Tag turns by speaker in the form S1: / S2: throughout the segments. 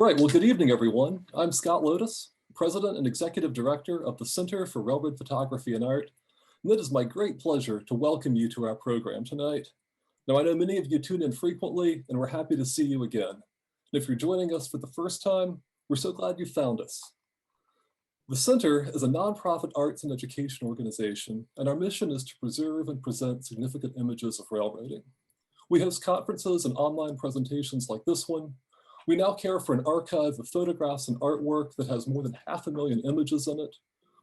S1: Right, well, good evening, everyone. I'm Scott Lotus, President and Executive Director of the Center for Railroad Photography and Art, and it is my great pleasure to welcome you to our program tonight. Now, I know many of you tune in frequently, and we're happy to see you again. And if you're joining us for the first time, we're so glad you found us. The Center is a nonprofit arts and education organization, and our mission is to preserve and present significant images of railroading. We host conferences and online presentations like this one. We now care for an archive of photographs and artwork that has more than 500,000 images in it.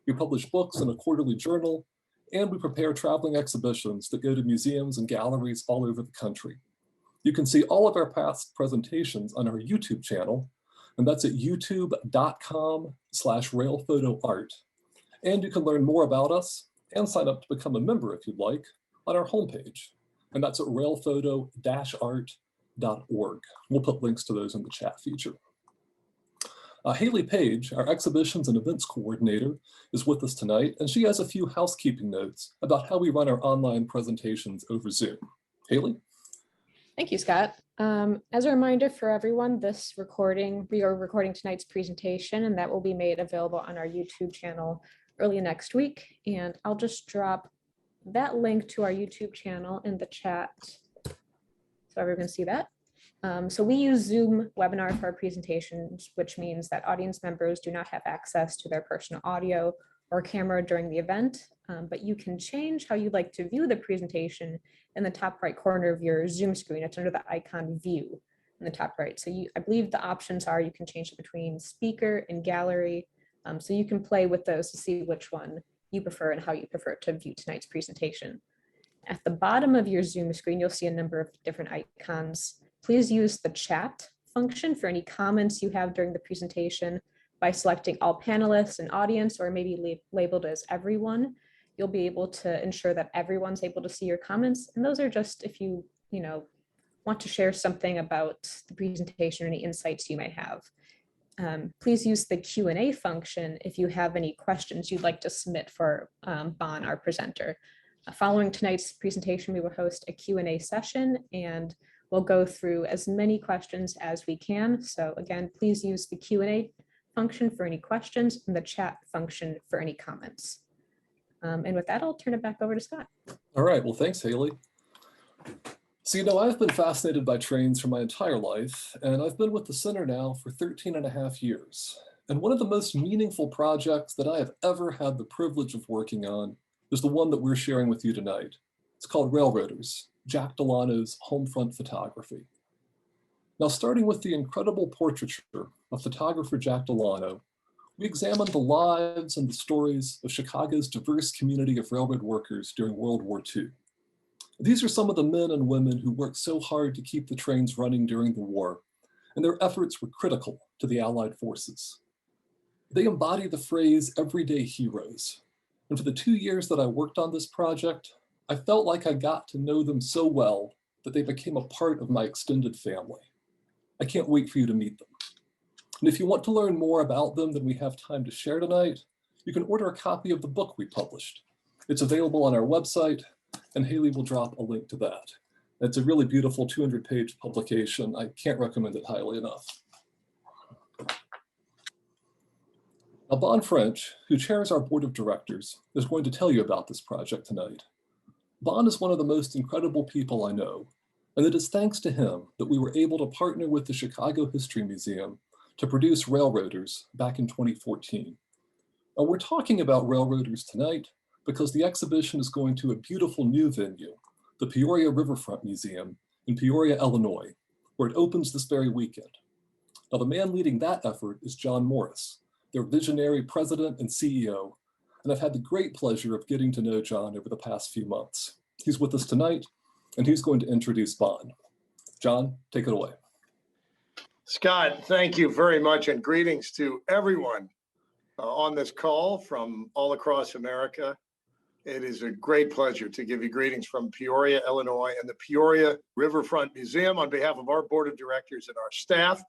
S1: We publish books in a quarterly journal, and we prepare traveling exhibitions that go to museums and galleries all over the country. You can see all of our past presentations on our YouTube channel, and that's at youtube.com/railphotoart. And you can learn more about us and sign up to become a member if you'd like on our homepage, and that's at railphoto-art.org. We'll put links to those in the chat feature. Haley Page, our exhibitions and events coordinator, is with us tonight, and she has a few housekeeping notes about how we run our online presentations over Zoom. Haley?
S2: Thank you, Scott. As a reminder for everyone, we are recording tonight's presentation, and that will be made available on our YouTube channel early next week. And I'll just drop that link to our YouTube channel in the chat so everyone can see that. So we use Zoom webinar for our presentations, which means that audience members do not have access to their personal audio or camera during the event, but you can change how you'd like to view the presentation in the top right corner of your Zoom screen. It's under the icon view in the top right. So I believe the options are you can change it between speaker and gallery. So you can play with those to see which one you prefer and how you prefer to view tonight's presentation. At the bottom of your Zoom screen, you'll see a number of different icons. Please use the chat function for any comments you have during the presentation by selecting all panelists and audience, or maybe labeled as everyone. You'll be able to ensure that everyone's able to see your comments. And those are just if you want to share something about the presentation or any insights you may have. Please use the Q&A function if you have any questions you'd like to submit for Bon, our presenter. Following tonight's presentation, we will host a Q&A session, and we'll go through as many questions as we can. So again, please use the Q&A function for any questions and the chat function for any comments. And with that, I'll turn it back over to Scott.
S1: All right, well, thanks, Haley. So, I've been fascinated by trains for my entire life, and I've been with the Center now for 13.5 years. And one of the most meaningful projects that I have ever had the privilege of working on is the one that we're sharing with you tonight. It's called Railroaders, Jack Delano's Homefront Photography. Now, starting with the incredible portraiture of photographer Jack Delano, we examined the lives and the stories of Chicago's diverse community of railroad workers during World War II. These are some of the men and women who worked so hard to keep the trains running during the war, and their efforts were critical to the Allied forces. They embody the phrase everyday heroes. And for the 2 years that I worked on this project, I felt like I got to know them so well that they became a part of my extended family. I can't wait for you to meet them. And if you want to learn more about them than we have time to share tonight, you can order a copy of the book we published. It's available on our website, and Haley will drop a link to that. It's a really beautiful 200-page publication. I can't recommend it highly enough. Now, Bon French, who chairs our board of directors, is going to tell you about this project tonight. Bon is one of the most incredible people I know, and it is thanks to him that we were able to partner with the Chicago History Museum to produce Railroaders back in 2014. And we're talking about Railroaders tonight because the exhibition is going to a beautiful new venue, the Peoria Riverfront Museum in Peoria, Illinois, where it opens this very weekend. Now, the man leading that effort is John Morris, their visionary president and CEO, and I've had the great pleasure of getting to know John over the past few months. He's with us tonight, and he's going to introduce Bon. John, take it away.
S3: Scott, thank you very much, and greetings to everyone on this call from all across America. It is a great pleasure to give you greetings from Peoria, Illinois, and the Peoria Riverfront Museum on behalf of our board of directors and our staff.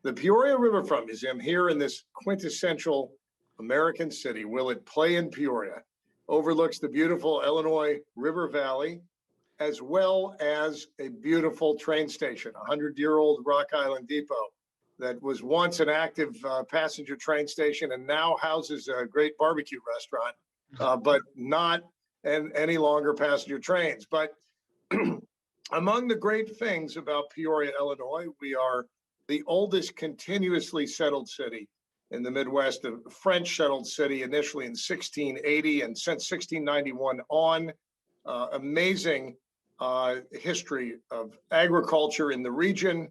S3: The Peoria Riverfront Museum here in this quintessential American city, Will It Play in Peoria, overlooks the beautiful Illinois River Valley, as well as a beautiful train station, a 100-year-old Rock Island Depot, that was once an active passenger train station and now houses a great barbecue restaurant, but not any longer passenger trains. But among the great things about Peoria, Illinois, we are the oldest continuously settled city in the Midwest, a French settled city initially in 1680, and since 1691 on, amazing history of agriculture in the region,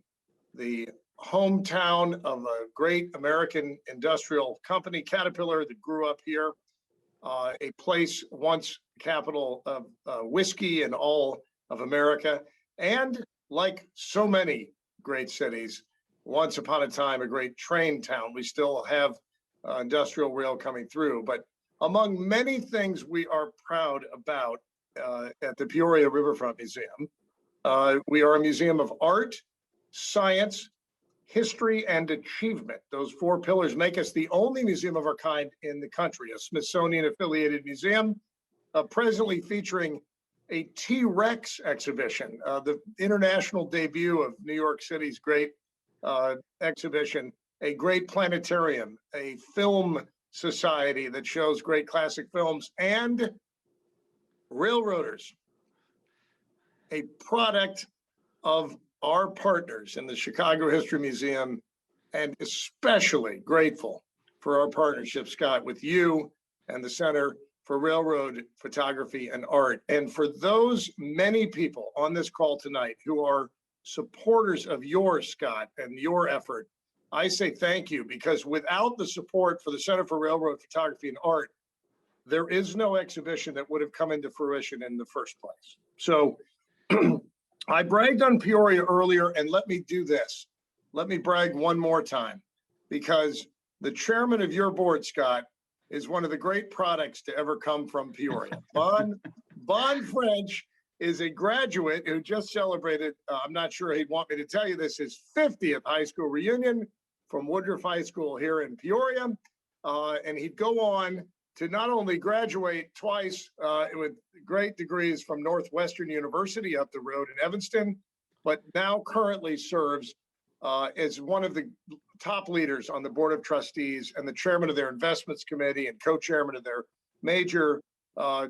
S3: the hometown of a great American industrial company, Caterpillar, that grew up here, a place once capital of whiskey in all of America, and like so many great cities, once upon a time, a great train town. We still have industrial rail coming through, but among many things we are proud about at the Peoria Riverfront Museum, we are a museum of art, science, history, and achievement. Those four pillars make us the only museum of our kind in the country, a Smithsonian-affiliated museum, presently featuring a T-Rex exhibition, the international debut of New York City's great exhibition, a great planetarium, a film society that shows great classic films, and railroaders, a product of our partners in the Chicago History Museum, and especially grateful for our partnership, Scott, with you and the Center for Railroad Photography and Art. And for those many people on this call tonight who are supporters of yours, Scott, and your effort, I say thank you, because without the support for the Center for Railroad Photography and Art, there is no exhibition that would have come into fruition in the first place. So I bragged on Peoria earlier, and let me do this. Let me brag one more time, because the chairman of your board, Scott, is one of the great products to ever come from Peoria. Bon French is a graduate who just celebrated, I'm not sure he'd want me to tell you this, his 50th high school reunion from Woodruff High School here in Peoria. And he'd go on to not only graduate twice with great degrees from Northwestern University up the road in Evanston, but now currently serves as one of the top leaders on the Board of Trustees and the chairman of their investments committee and co-chairman of their major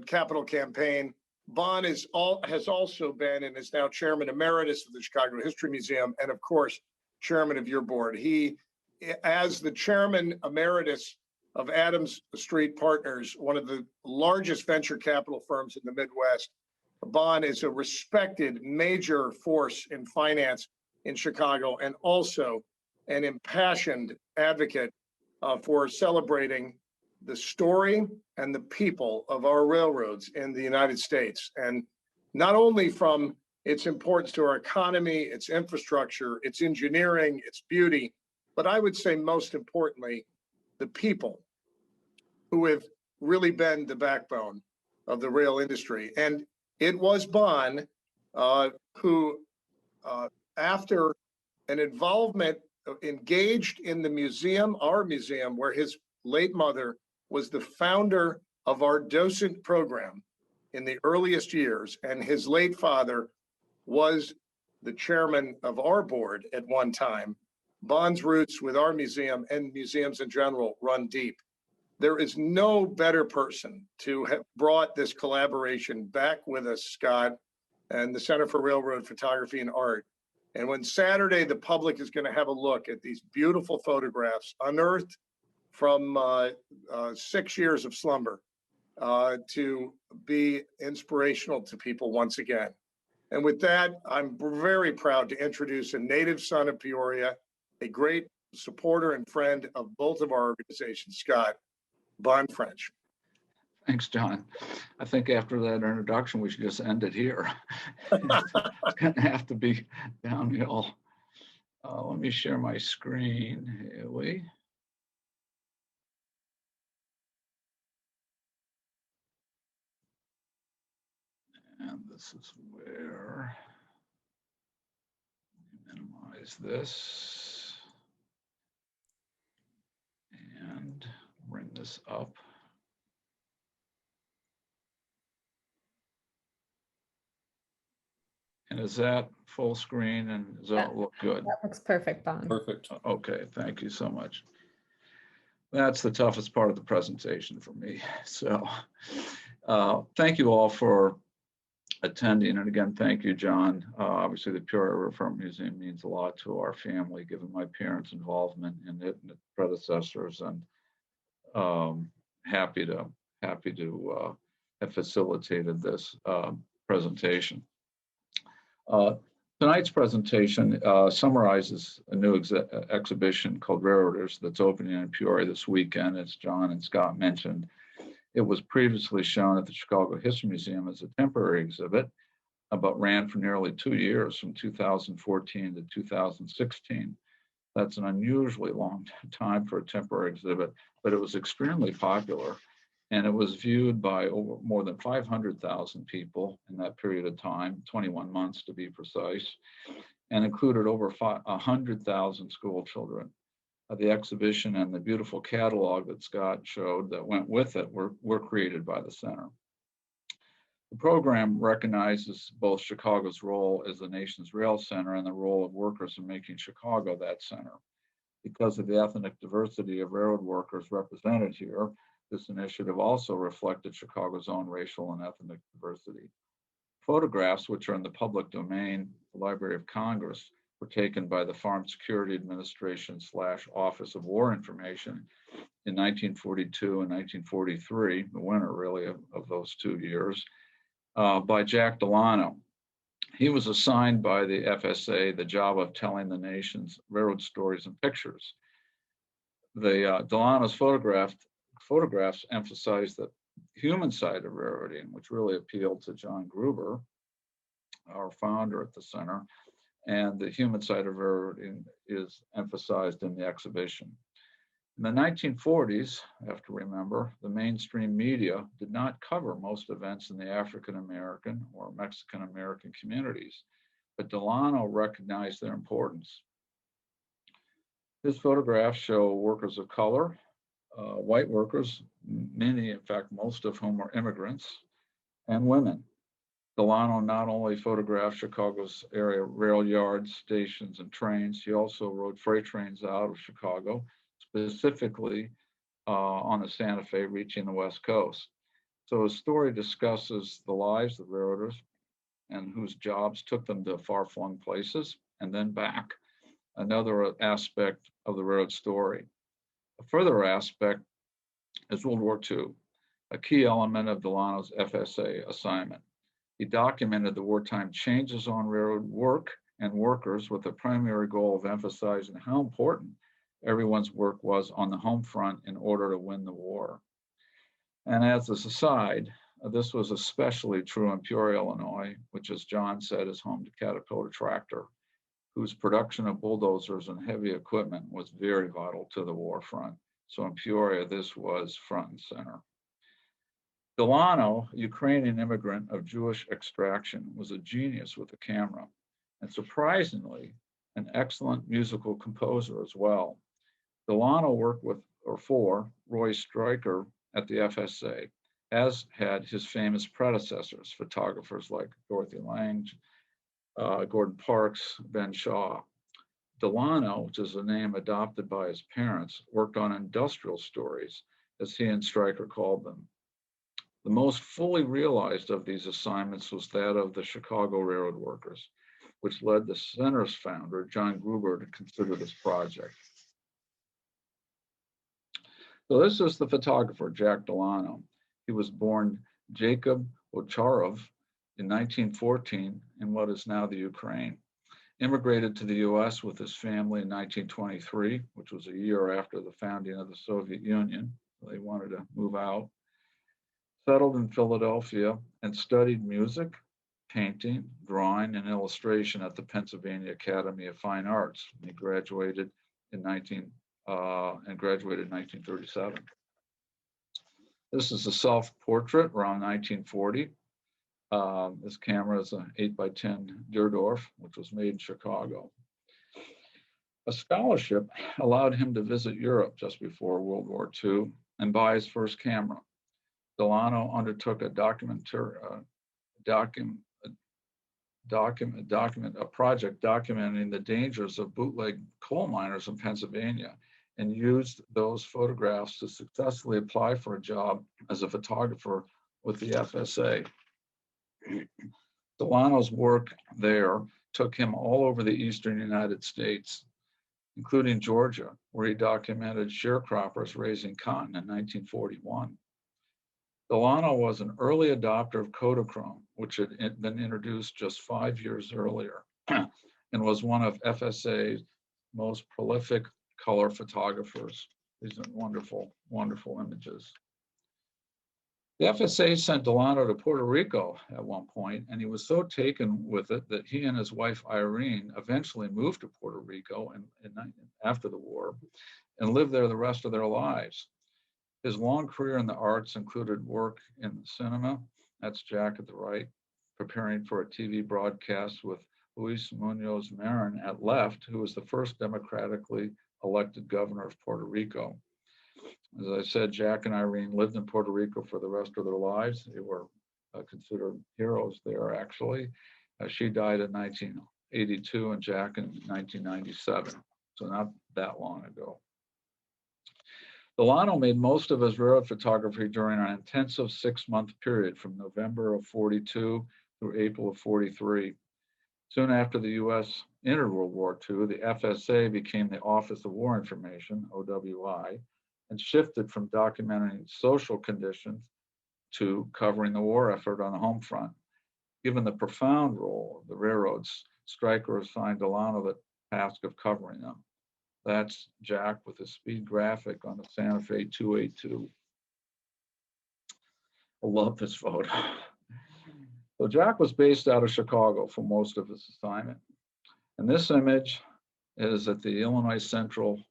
S3: capital campaign. Bon has also been and is now chairman emeritus of the Chicago History Museum, and of course, chairman of your board. He, as the chairman emeritus of Adams Street Partners, one of the largest venture capital firms in the Midwest, Bon is a respected major force in finance in Chicago, and also an impassioned advocate for celebrating the story and the people of our railroads in the United States. And not only from its importance to our economy, its infrastructure, its engineering, its beauty, but I would say most importantly, the people who have really been the backbone of the rail industry. And it was Bon who, after an involvement, engaged in the museum, our museum, where his late mother was the founder of our docent program in the earliest years, and his late father was the chairman of our board at one time. Bon's roots with our museum and museums in general run deep. There is no better person to have brought this collaboration back with us, Scott, and the Center for Railroad Photography and Art. And when Saturday, the public is going to have a look at these beautiful photographs unearthed from 6 years of slumber to be inspirational to people once again. And with that, I'm very proud to introduce a native son of Peoria, a great supporter and friend of both of our organizations, Scott, Bon French.
S4: Thanks, John. I think after that introduction, we should just end it here. It's going to have to be downhill. Let me share my screen. Here we. And this is where minimize this and bring this up. And is that full screen and does that look good?
S2: That looks perfect, Bon.
S1: Perfect.
S4: Okay, thank you so much. That's the toughest part of the presentation for me. So thank you all for attending. And again, thank you, John. Obviously, the Peoria Riverfront Museum means a lot to our family, given my parents' involvement in it and its predecessors. And happy to have facilitated this presentation. Tonight's presentation summarizes a new exhibition called Railroaders that's opening in Peoria this weekend, as John and Scott mentioned. It was previously shown at the Chicago History Museum as a temporary exhibit, but ran for nearly 2 years, from 2014 to 2016. That's an unusually long time for a temporary exhibit, but it was extremely popular. And it was viewed by more than 500,000 people in that period of time, 21 months to be precise, and included over 100,000 school children. The exhibition and the beautiful catalog that Scott showed that went with it were created by the center. The program recognizes both Chicago's role as the nation's rail center and the role of workers in making Chicago that center. Because of the ethnic diversity of railroad workers represented here, this initiative also reflected Chicago's own racial and ethnic diversity. Photographs, which are in the public domain, the Library of Congress, were taken by the Farm Security Administration / Office of War Information in 1942 and 1943, the winner really of those 2 years, by Jack Delano. He was assigned by the FSA the job of telling the nation's railroad stories and pictures. The Delano's photographs emphasize the human side of railroading, which really appealed to John Gruber, our founder at the center, and the human side of railroading is emphasized in the exhibition. In the 1940s, you have to remember, the mainstream media did not cover most events in the African-American or Mexican-American communities, but Delano recognized their importance. His photographs show workers of color, white workers, many, in fact, most of whom are immigrants, and women. Delano not only photographed Chicago's area rail yards, stations, and trains, he also rode freight trains out of Chicago, specifically on the Santa Fe, reaching the West Coast. So his story discusses the lives of railroaders and whose jobs took them to far-flung places and then back, another aspect of the railroad story. A further aspect is World War II, a key element of Delano's FSA assignment. He documented the wartime changes on railroad work and workers with the primary goal of emphasizing how important everyone's work was on the home front in order to win the war. And as an aside, this was especially true in Peoria, Illinois, which, as John said, is home to Caterpillar Tractor, whose production of bulldozers and heavy equipment was very vital to the war front. So in Peoria, this was front and center. Delano, a Ukrainian immigrant of Jewish extraction, was a genius with a camera, and surprisingly, an excellent musical composer as well. Delano worked with or for Roy Stryker at the FSA, as had his famous predecessors, photographers like Dorothy Leslie, Gordon Parks, Ben Shaw. Delano, which is a name adopted by his parents, worked on industrial stories, as he and Stryker called them. The most fully realized of these assignments was that of the Chicago Railroad Workers, which led the center's founder, John Gruber, to consider this project. So this is the photographer, Jack Delano. He was born Jacob Ocharov in 1914 in what is now the Ukraine. Immigrated to the US with his family in 1923, which was a year after the founding of the Soviet Union. They wanted to move out. Settled in Philadelphia and studied music, painting, drawing, and illustration at the Pennsylvania Academy of Fine Arts. He graduated in 1937. This is a self-portrait around 1940. This camera is an 8x10 Deardorff, which was made in Chicago. A scholarship allowed him to visit Europe just before World War II and buy his first camera. Delano undertook a a project documenting the dangers of bootleg coal miners in Pennsylvania, and used those photographs to successfully apply for a job as a photographer with the FSA. Delano's work there took him all over the eastern United States, including Georgia, where he documented sharecroppers raising cotton in 1941. Delano was an early adopter of Kodachrome, which had been introduced just 5 years earlier, and was one of FSA's most prolific color photographers. These are wonderful, wonderful images. The FSA sent Delano to Puerto Rico at one point, and he was so taken with it that he and his wife Irene eventually moved to Puerto Rico after the war and lived there the rest of their lives. His long career in the arts included work in cinema, that's Jack at the right, preparing for a TV broadcast with Luis Munoz Marin at left, who was the first democratically elected governor of Puerto Rico. As I said, Jack and Irene lived in Puerto Rico for the rest of their lives. They were considered heroes there, actually. She died in 1982 and Jack in 1997, so not that long ago. Delano made most of his railroad photography during an intensive 6-month period from November of 42 through April of 43. Soon after the U.S. entered World War II, the FSA became the Office of War Information, OWI, and shifted from documenting social conditions to covering the war effort on the home front. Given the profound role of the railroads, Stryker assigned Delano the task of covering them. That's Jack with a speed graphic on the Santa Fe 282. I love this photo. So Jack was based out of Chicago for most of his assignment. And this image is at the Illinois Central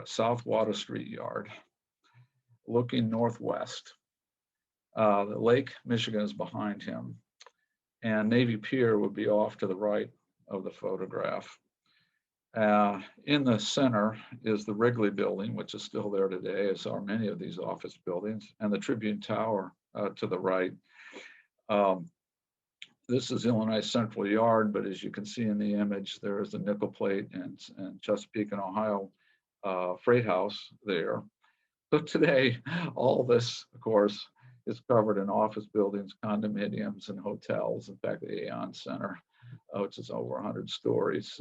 S4: South Water Street Yard, looking northwest. The Lake Michigan is behind him, and Navy Pier would be off to the right of the photograph. In the center is the Wrigley building, which is still there today, as are many of these office buildings, and the Tribune Tower to the right. This is Illinois Central Yard, but as you can see in the image, there is the nickel plate and Chesapeake and Ohio freight house there. So today, all this, of course, is covered in office buildings, condominiums, and hotels. In fact, the Aon Center, which is over 100 stories,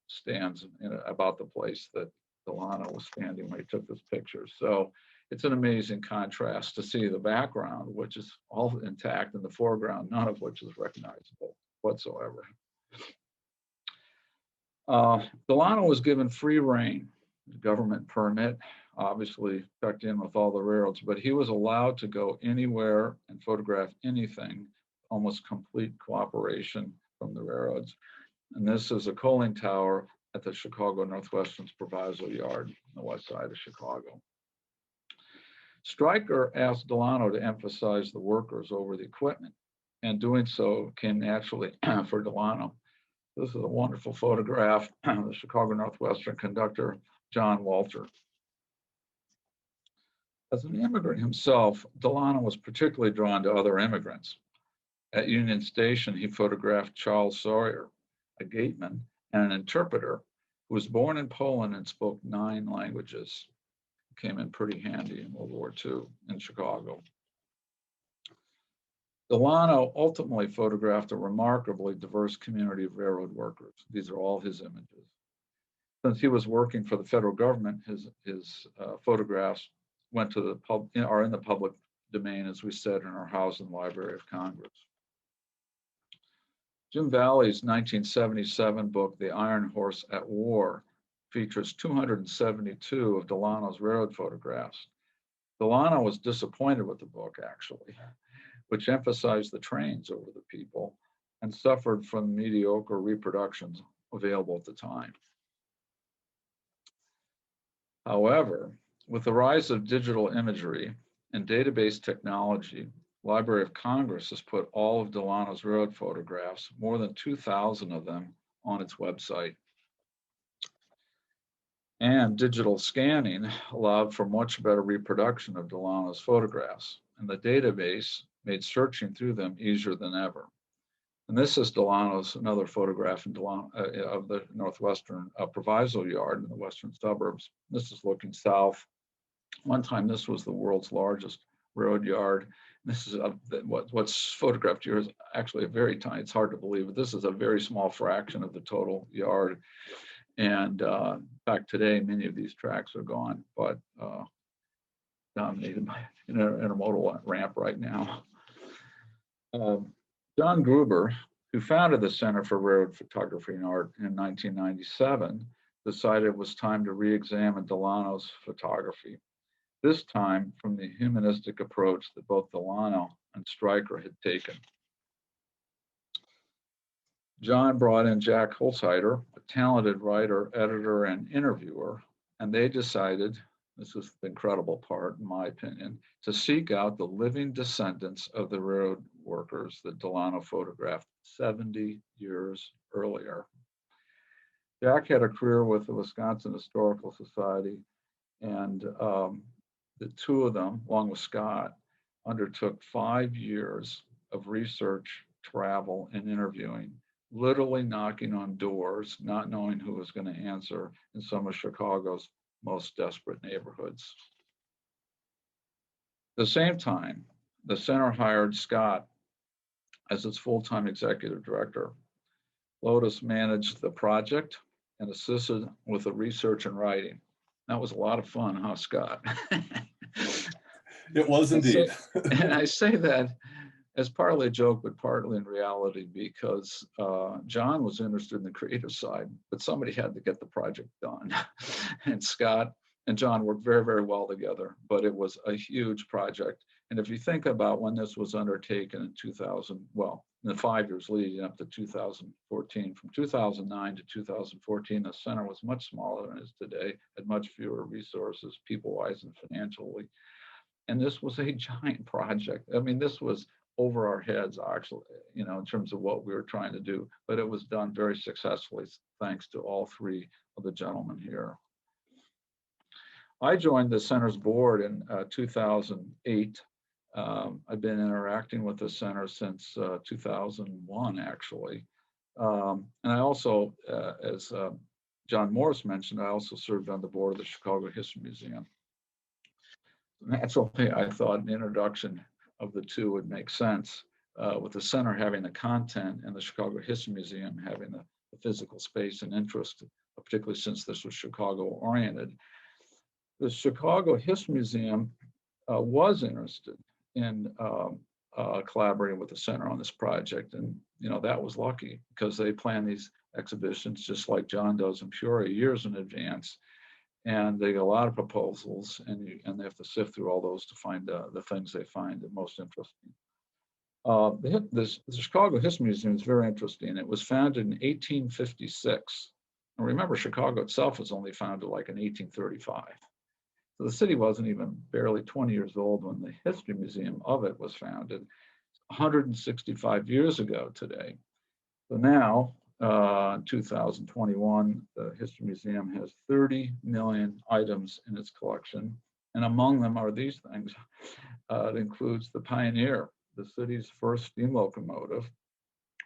S4: stands in about the place that Delano was standing when he took this picture. So it's an amazing contrast to see the background, which is all intact, and the foreground, none of which is recognizable whatsoever. Delano was given free rein, government permit, obviously tucked in with all the railroads, but he was allowed to go anywhere and photograph anything, almost complete cooperation from the railroads. And this is a Culling Tower at the Chicago Northwestern's Proviso Yard on the west side of Chicago. Stryker asked Delano to emphasize the workers over the equipment, and doing so came naturally for Delano. This is a wonderful photograph of the Chicago Northwestern conductor, John Walter. As an immigrant himself, Delano was particularly drawn to other immigrants. At Union Station, he photographed Charles Sawyer, a gateman and an interpreter who was born in Poland and spoke 9 languages. Came in pretty handy in World War II in Chicago. Delano ultimately photographed a remarkably diverse community of railroad workers. These are all his images. Since he was working for the federal government, his photographs went to are in the public domain, as we said, in our House and Library of Congress. Jim Valley's 1977 book, The Iron Horse at War, features 272 of Delano's railroad photographs. Delano was disappointed with the book, actually, which emphasized the trains over the people and suffered from mediocre reproductions available at the time. However, with the rise of digital imagery and database technology, Library of Congress has put all of Delano's railroad photographs, more than 2,000 of them, on its website. And digital scanning allowed for much better reproduction of Delano's photographs, and the database made searching through them easier than ever. And this is Delano's, another photograph in Delano, of the northwestern Proviso Yard in the western suburbs. This is looking south. One time, this was the world's largest road yard. This is what's photographed here is actually a very tiny, it's hard to believe, but this is a very small fraction of the total yard. And in fact, today, many of these tracks are gone, but dominated by an intermodal ramp right now. John Gruber, who founded the Center for Railroad Photography and Art in 1997, decided it was time to re-examine Delano's photography. This time from the humanistic approach that both Delano and Stryker had taken. John brought in Jack Holzheider, a talented writer, editor, and interviewer, and they decided, this is the incredible part in my opinion, to seek out the living descendants of the railroad workers that Delano photographed 70 years earlier. Jack had a career with the Wisconsin Historical Society, and the two of them, along with Scott, undertook 5 years of research, travel, and interviewing, literally knocking on doors, not knowing who was going to answer in some of Chicago's most desperate neighborhoods. At the same time, the center hired Scott as its full-time executive director. Lotus managed the project and assisted with the research and writing. That was a lot of fun, huh, Scott?
S1: It was indeed.
S4: And I say that as partly a joke, but partly in reality, because John was interested in the creative side, but somebody had to get the project done. And Scott and John worked very, very well together, but it was a huge project. And if you think about when this was undertaken in 2000, well, in the 5 years leading up to 2014, from 2009 to 2014, the center was much smaller than it is today, had much fewer resources, people-wise and financially. And this was a giant project. I mean, this was over our heads, actually, you know, in terms of what we were trying to do, but it was done very successfully, thanks to all three of the gentlemen here. I joined the center's board in 2008. I've been interacting with the center since 2001, actually. And I also, as John Morris mentioned, I also served on the board of the Chicago History Museum. Naturally, I thought an introduction of the two would make sense, with the center having the content and the Chicago History Museum having the physical space and interest, particularly since this was Chicago oriented. The Chicago History Museum was interested in collaborating with the center on this project. And, you know, that was lucky because they plan these exhibitions just like John does in Peoria years in advance. And they get a lot of proposals, and they have to sift through all those to find the things they find the most interesting. The Chicago History Museum is very interesting. It was founded in 1856. And remember, Chicago itself was only founded like in 1835. So the city wasn't even barely 20 years old when the History Museum of it was founded 165 years ago today. So now, in 2021, the History Museum has 30 million items in its collection. And among them are these things. It includes the Pioneer, the city's first steam locomotive,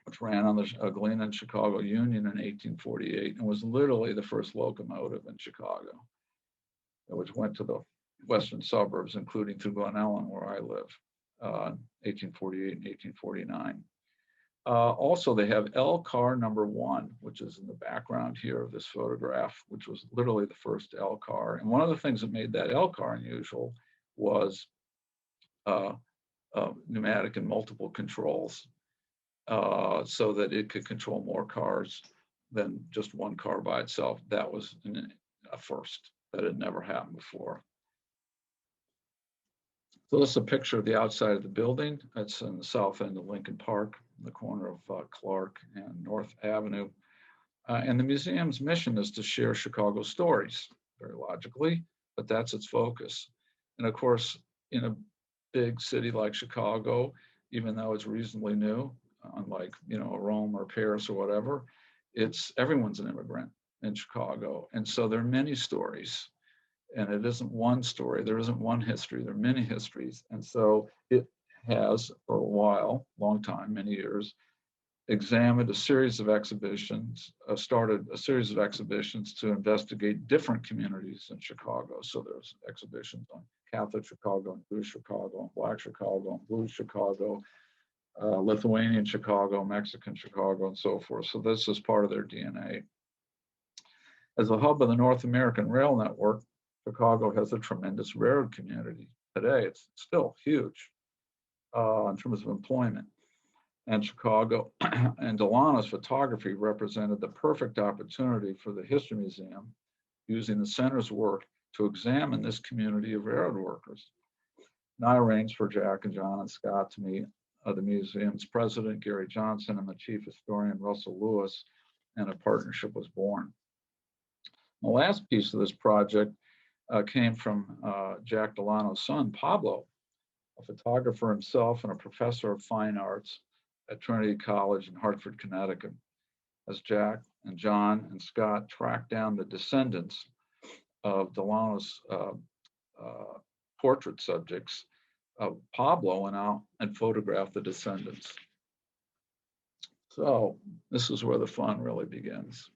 S4: which ran on the Galena and Chicago Union in 1848 and was literally the first locomotive in Chicago, which went to the western suburbs, including through Glen Ellen, where I live, 1848 and 1849. Also, they have L car number 1, which is in the background here of this photograph, which was literally the first L car. And one of the things that made that L car unusual was pneumatic and multiple controls, so that it could control more cars than just one car by itself. That was a first. That had never happened before. So this is a picture of the outside of the building. It's in the south end of Lincoln Park, the corner of Clark and North Avenue. And the museum's mission is to share Chicago stories, very logically, but that's its focus. And of course, in a big city like Chicago, even though it's reasonably new, unlike, you know, Rome or Paris or whatever, everyone's an immigrant in Chicago. And so there are many stories, and it isn't one story. There isn't one history. There are many histories. And so it has, for a while, long time, many years, examined a series of exhibitions, started a series of exhibitions to investigate different communities in Chicago. So there's exhibitions on Catholic Chicago and Jewish Chicago and Black Chicago and Blue Chicago, Lithuanian Chicago, Mexican Chicago, and so forth. So this is part of their DNA. As a hub of the North American rail network, Chicago has a tremendous railroad community. Today, it's still huge in terms of employment. And Chicago and Delano's photography represented the perfect opportunity for the History Museum, using the center's work to examine this community of railroad workers. And I arranged for Jack and John and Scott to meet the museum's president, Gary Johnson, and the chief historian, Russell Lewis, and a partnership was born. The last piece of this project came from Jack Delano's son, Pablo, a photographer himself and a professor of fine arts at Trinity College in Hartford, Connecticut. As Jack and John and Scott tracked down the descendants of Delano's portrait subjects, Pablo went out and photographed the descendants. So this is where the fun really begins.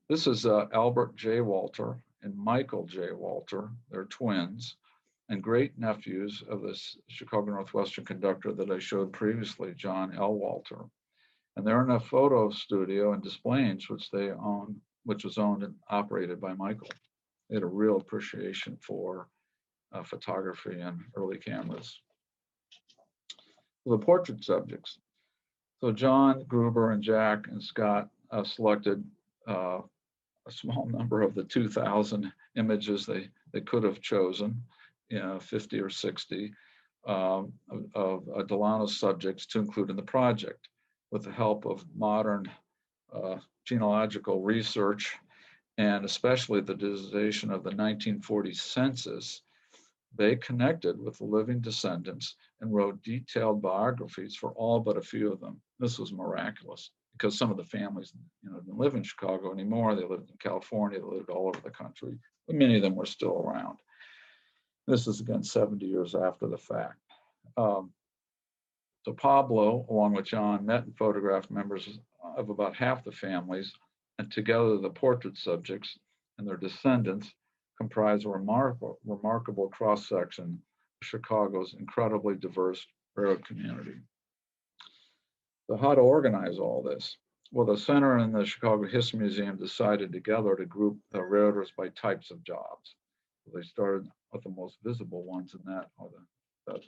S4: This is Albert J. Walter and Michael J. Walter. They're twins and great nephews of this Chicago Northwestern conductor that I showed previously, John L. Walter. And they're in a photo studio in Des Plaines, which was owned and operated by Michael. They had a real appreciation for photography and early cameras. The portrait subjects. So John Gruber and Jack and Scott selected a small number of the 2,000 images they could have chosen, 50 or 60 of Delano's subjects to include in the project. With the help of modern genealogical research, and especially the digitization of the 1940 census, they connected with the living descendants and wrote detailed biographies for all but a few of them. This was miraculous because some of the families didn't live in Chicago anymore. They lived in California, they lived all over the country, but many of them were still around. This is again 70 years after the fact. So Pablo, along with John, met and photographed members of about half the families, and together the portrait subjects and their descendants comprise a remarkable cross-section of Chicago's incredibly diverse railroad community. So how to organize all this? Well, the center and the Chicago History Museum decided together to group the railroaders by types of jobs. So they started with the most visible ones, and that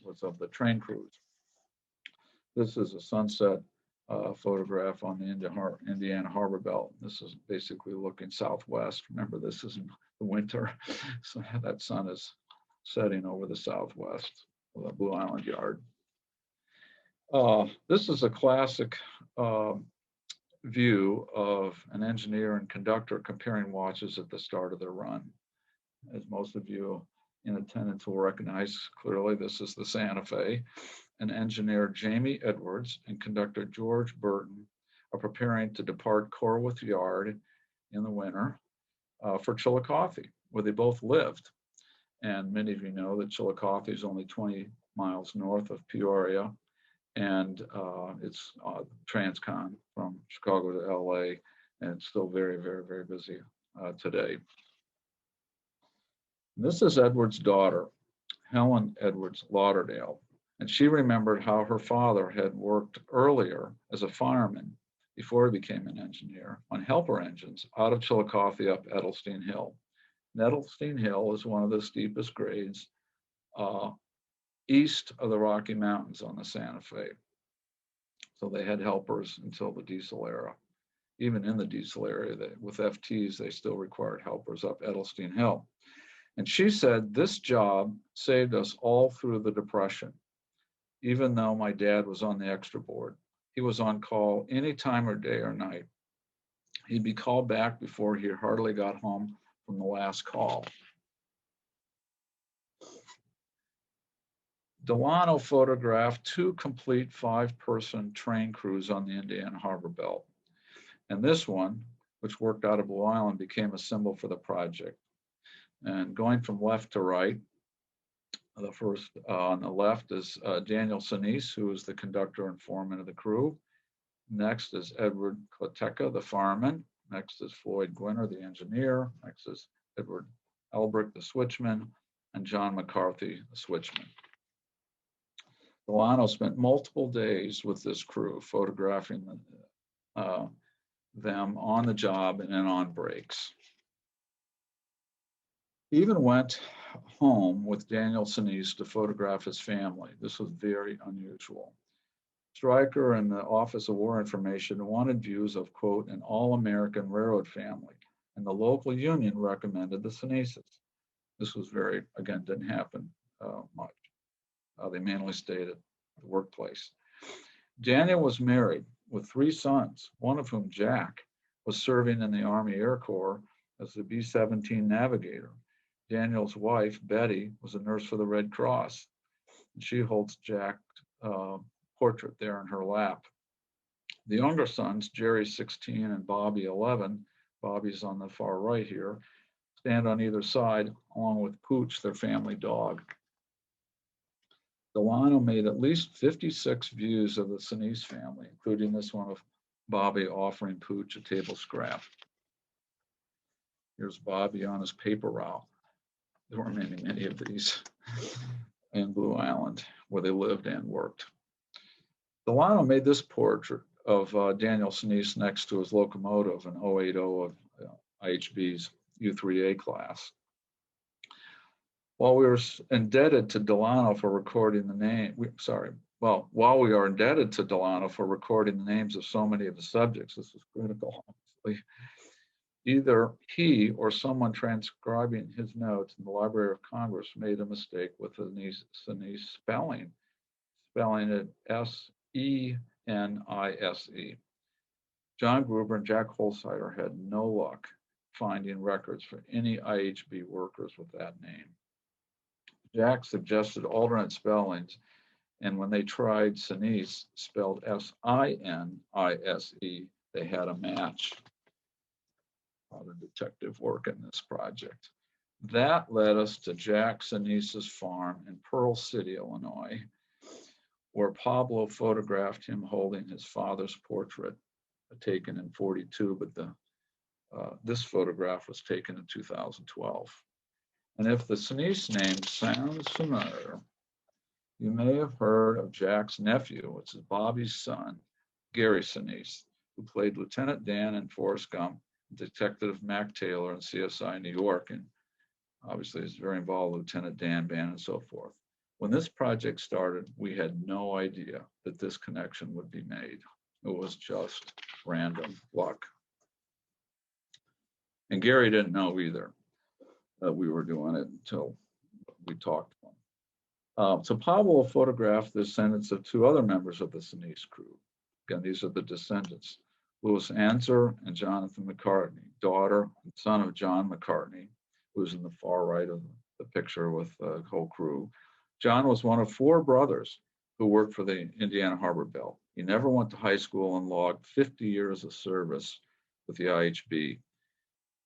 S4: was of the train crews. This is a sunset photograph on the Indiana Harbor Belt. This is basically looking southwest. Remember, this is in the winter, so that sun is setting over the southwest of the Blue Island Yard. This is a classic view of an engineer and conductor comparing watches at the start of their run. As most of you in attendance will recognize clearly, this is the Santa Fe. And engineer Jamie Edwards and conductor George Burton are preparing to depart Corwith Yard in the winter for Chillicothe, where they both lived. And many of you know that Chillicothe is only 20 miles north of Peoria, and it's Transcon from Chicago to LA, and it's still very, very, very busy today. This is Edwards' daughter, Helen Edwards Lauderdale. And she remembered how her father had worked earlier as a fireman before he became an engineer on helper engines out of Chillicothe up Edelstein Hill. And Edelstein Hill is one of the steepest grades east of the Rocky Mountains on the Santa Fe. So they had helpers until the diesel era. Even in the diesel era, with FTs, they still required helpers up Edelstein Hill. And she said, this job saved us all through the Depression. Even though my dad was on the extra board, he was on call any time or day or night. He'd be called back before he hardly got home from the last call. Delano photographed 2 complete 5-person train crews on the Indiana Harbor Belt. And this one, which worked out of Blue Island, became a symbol for the project. And going from left to right, the first on the left is Daniel Sinise, who is the conductor and foreman of the crew. Next is Edward Cliteka, the fireman. Next is Floyd Gwinner, the engineer. Next is Edward Elbrick, the switchman, and John McCarthy, the switchman. Delano spent multiple days with this crew, photographing them on the job and on breaks. He even went home with Daniel Sinise to photograph his family. This was very unusual. Stryker and the Office of War Information wanted views of, quote, an all-American railroad family, and the local union recommended the Sinises. This was very, again, didn't happen much. They mainly stayed at the workplace. Daniel was married with 3 sons, one of whom, Jack, was serving in the Army Air Corps as the B-17 navigator. Daniel's wife, Betty, was a nurse for the Red Cross. And she holds Jack's portrait there in her lap. The younger sons, Jerry 16 and Bobby 11, Bobby's on the far right here, stand on either side along with Pooch, their family dog. Delano made at least 56 views of the Sinise family, including this one of Bobby offering Pooch a table scrap. Here's Bobby on his paper route. There were many, many of these in Blue Island where they lived and worked. Delano made this portrait of Daniel Sinise next to his locomotive, an 080 of IHB's U3A class. While we were indebted to Delano for recording the name, while we are indebted to Delano for recording the names of so many of the subjects, this is critical, obviously. Either he or someone transcribing his notes in the Library of Congress made a mistake with the Sinise spelling it S-E-N-I-S-E. John Gruber and Jack Holsider had no luck finding records for any IHB workers with that name. Jack suggested alternate spellings, and when they tried Sinise, spelled S-I-N-I-S-E, they had a match. A lot of detective work in this project. That led us to Jack Sinise's farm in Pearl City, Illinois, where Pablo photographed him holding his father's portrait, taken in '42, but this photograph was taken in 2012. And if the Sinise name sounds familiar, you may have heard of Jack's nephew, which is Bobby's son, Gary Sinise, who played Lieutenant Dan in Forrest Gump, Detective Mac Taylor in CSI New York, and obviously is very involved with Lieutenant Dan Band and so forth. When this project started, we had no idea that this connection would be made. It was just random luck. And Gary didn't know either that we were doing it until we talked to him. So Pablo photographed the descendants of 2 other members of the Sinise crew. Again, these are the descendants, Louis Anser and Jonathan McCartney, daughter and son of John McCartney, who's in the far right of the picture with the whole crew. John was one of 4 brothers who worked for the Indiana Harbor Belt. He never went to high school and logged 50 years of service with the IHB.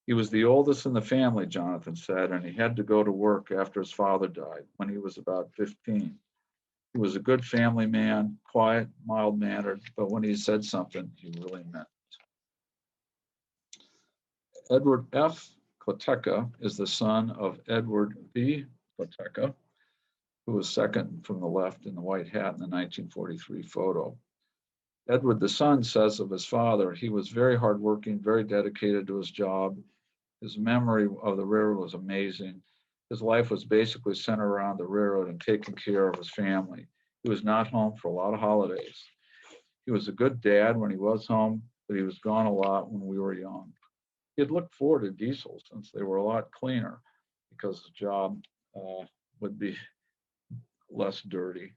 S4: He was the oldest in the family, Jonathan said, and he had to go to work after his father died when he was about 15. He was a good family man, quiet, mild-mannered, but when he said something, he really meant it. Edward F. Cliteka is the son of Edward B. Cliteka, who was second from the left in the white hat in the 1943 photo. Edward, the son, says of his father, he was very hardworking, very dedicated to his job. His memory of the railroad was amazing. His life was basically centered around the railroad and taking care of his family. He was not home for a lot of holidays. He was a good dad when he was home, but he was gone a lot when we were young. He had looked forward to diesel since they were a lot cleaner because the job would be less dirty.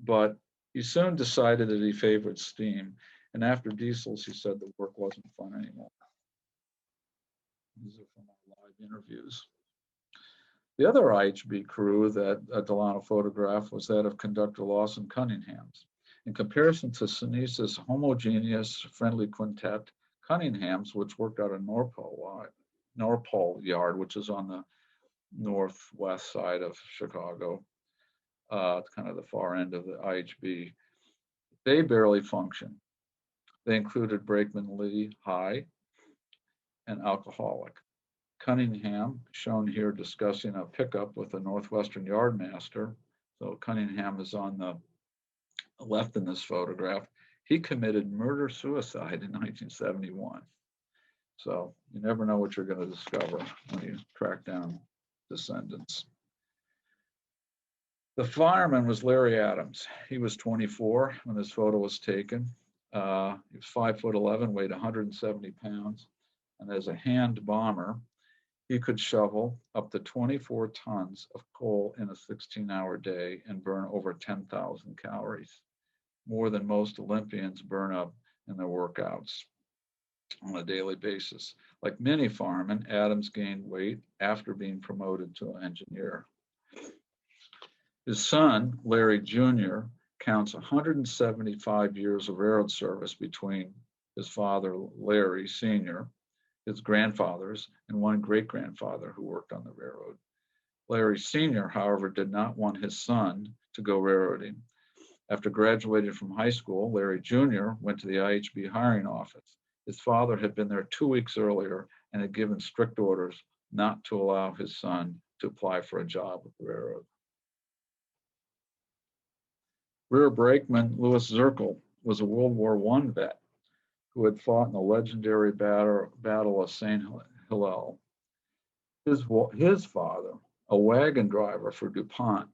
S4: But he soon decided that he favored steam. And after diesels, he said the work wasn't fun anymore. These are from our live interviews. The other IHB crew that Delano photographed was that of conductor Lawson Cunningham. In comparison to Sinise's homogeneous, friendly quintet, Cunningham's, which worked out of Norpole Yard, which is on the northwest side of Chicago, kind of the far end of the IHB, they barely function. They included brakeman Lee High, an alcoholic. Cunningham, shown here discussing a pickup with a Northwestern yardmaster. So Cunningham is on the left in this photograph. He committed murder-suicide in 1971. So you never know what you're going to discover when you track down descendants. The fireman was Larry Adams. He was 24 when this photo was taken. He was 5'11", weighed 170 pounds. And as a hand bomber, he could shovel up to 24 tons of coal in a 16-hour day and burn over 10,000 calories, more than most Olympians burn up in their workouts on a daily basis. Like many firemen, Adams gained weight after being promoted to an engineer. His son, Larry Jr., counts 175 years of railroad service between his father, Larry Sr., his grandfathers, and one great-grandfather who worked on the railroad. Larry Sr., however, did not want his son to go railroading. After graduating from high school, Larry Jr. went to the IHB hiring office. His father had been there 2 weeks earlier and had given strict orders not to allow his son to apply for a job with the railroad. Rear brakeman Louis Zirkle was a World War I vet who had fought in the legendary Battle of St. Hillel. His father, a wagon driver for DuPont,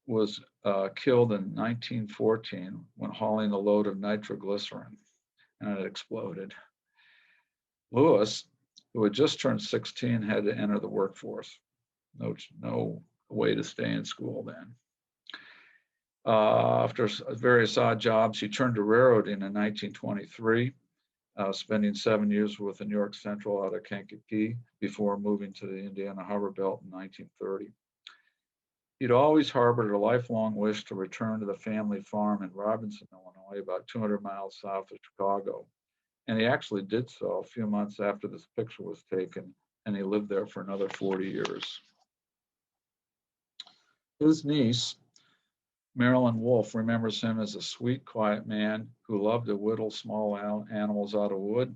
S4: was killed in 1914 when hauling a load of nitroglycerin, and it exploded. Louis, who had just turned 16, had to enter the workforce. No way to stay in school then. After various odd jobs, he turned to railroading in 1923, spending 7 years with the New York Central out of Kankakee before moving to the Indiana Harbor Belt in 1930. He'd always harbored a lifelong wish to return to the family farm in Robinson, Illinois, about 200 miles south of Chicago. And he actually did so a few months after this picture was taken, and he lived there for another 40 years. His niece, Marilyn Wolfe, remembers him as a sweet, quiet man who loved to whittle small animals out of wood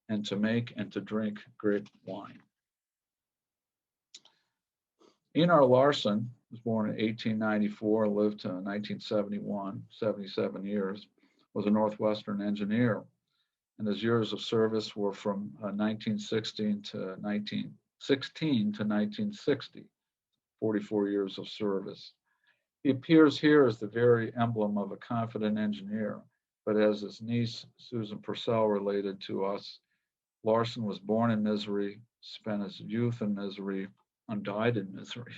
S4: and to make and to drink great wine. Einar Larsen was born in 1894, lived to 1971, 77 years, was a Northwestern engineer, and his years of service were from 1916 to 1960, 44 years of service. He appears here as the very emblem of a confident engineer, but as his niece, Susan Purcell, related to us, Larsen was born in misery, spent his youth in misery, and died in misery.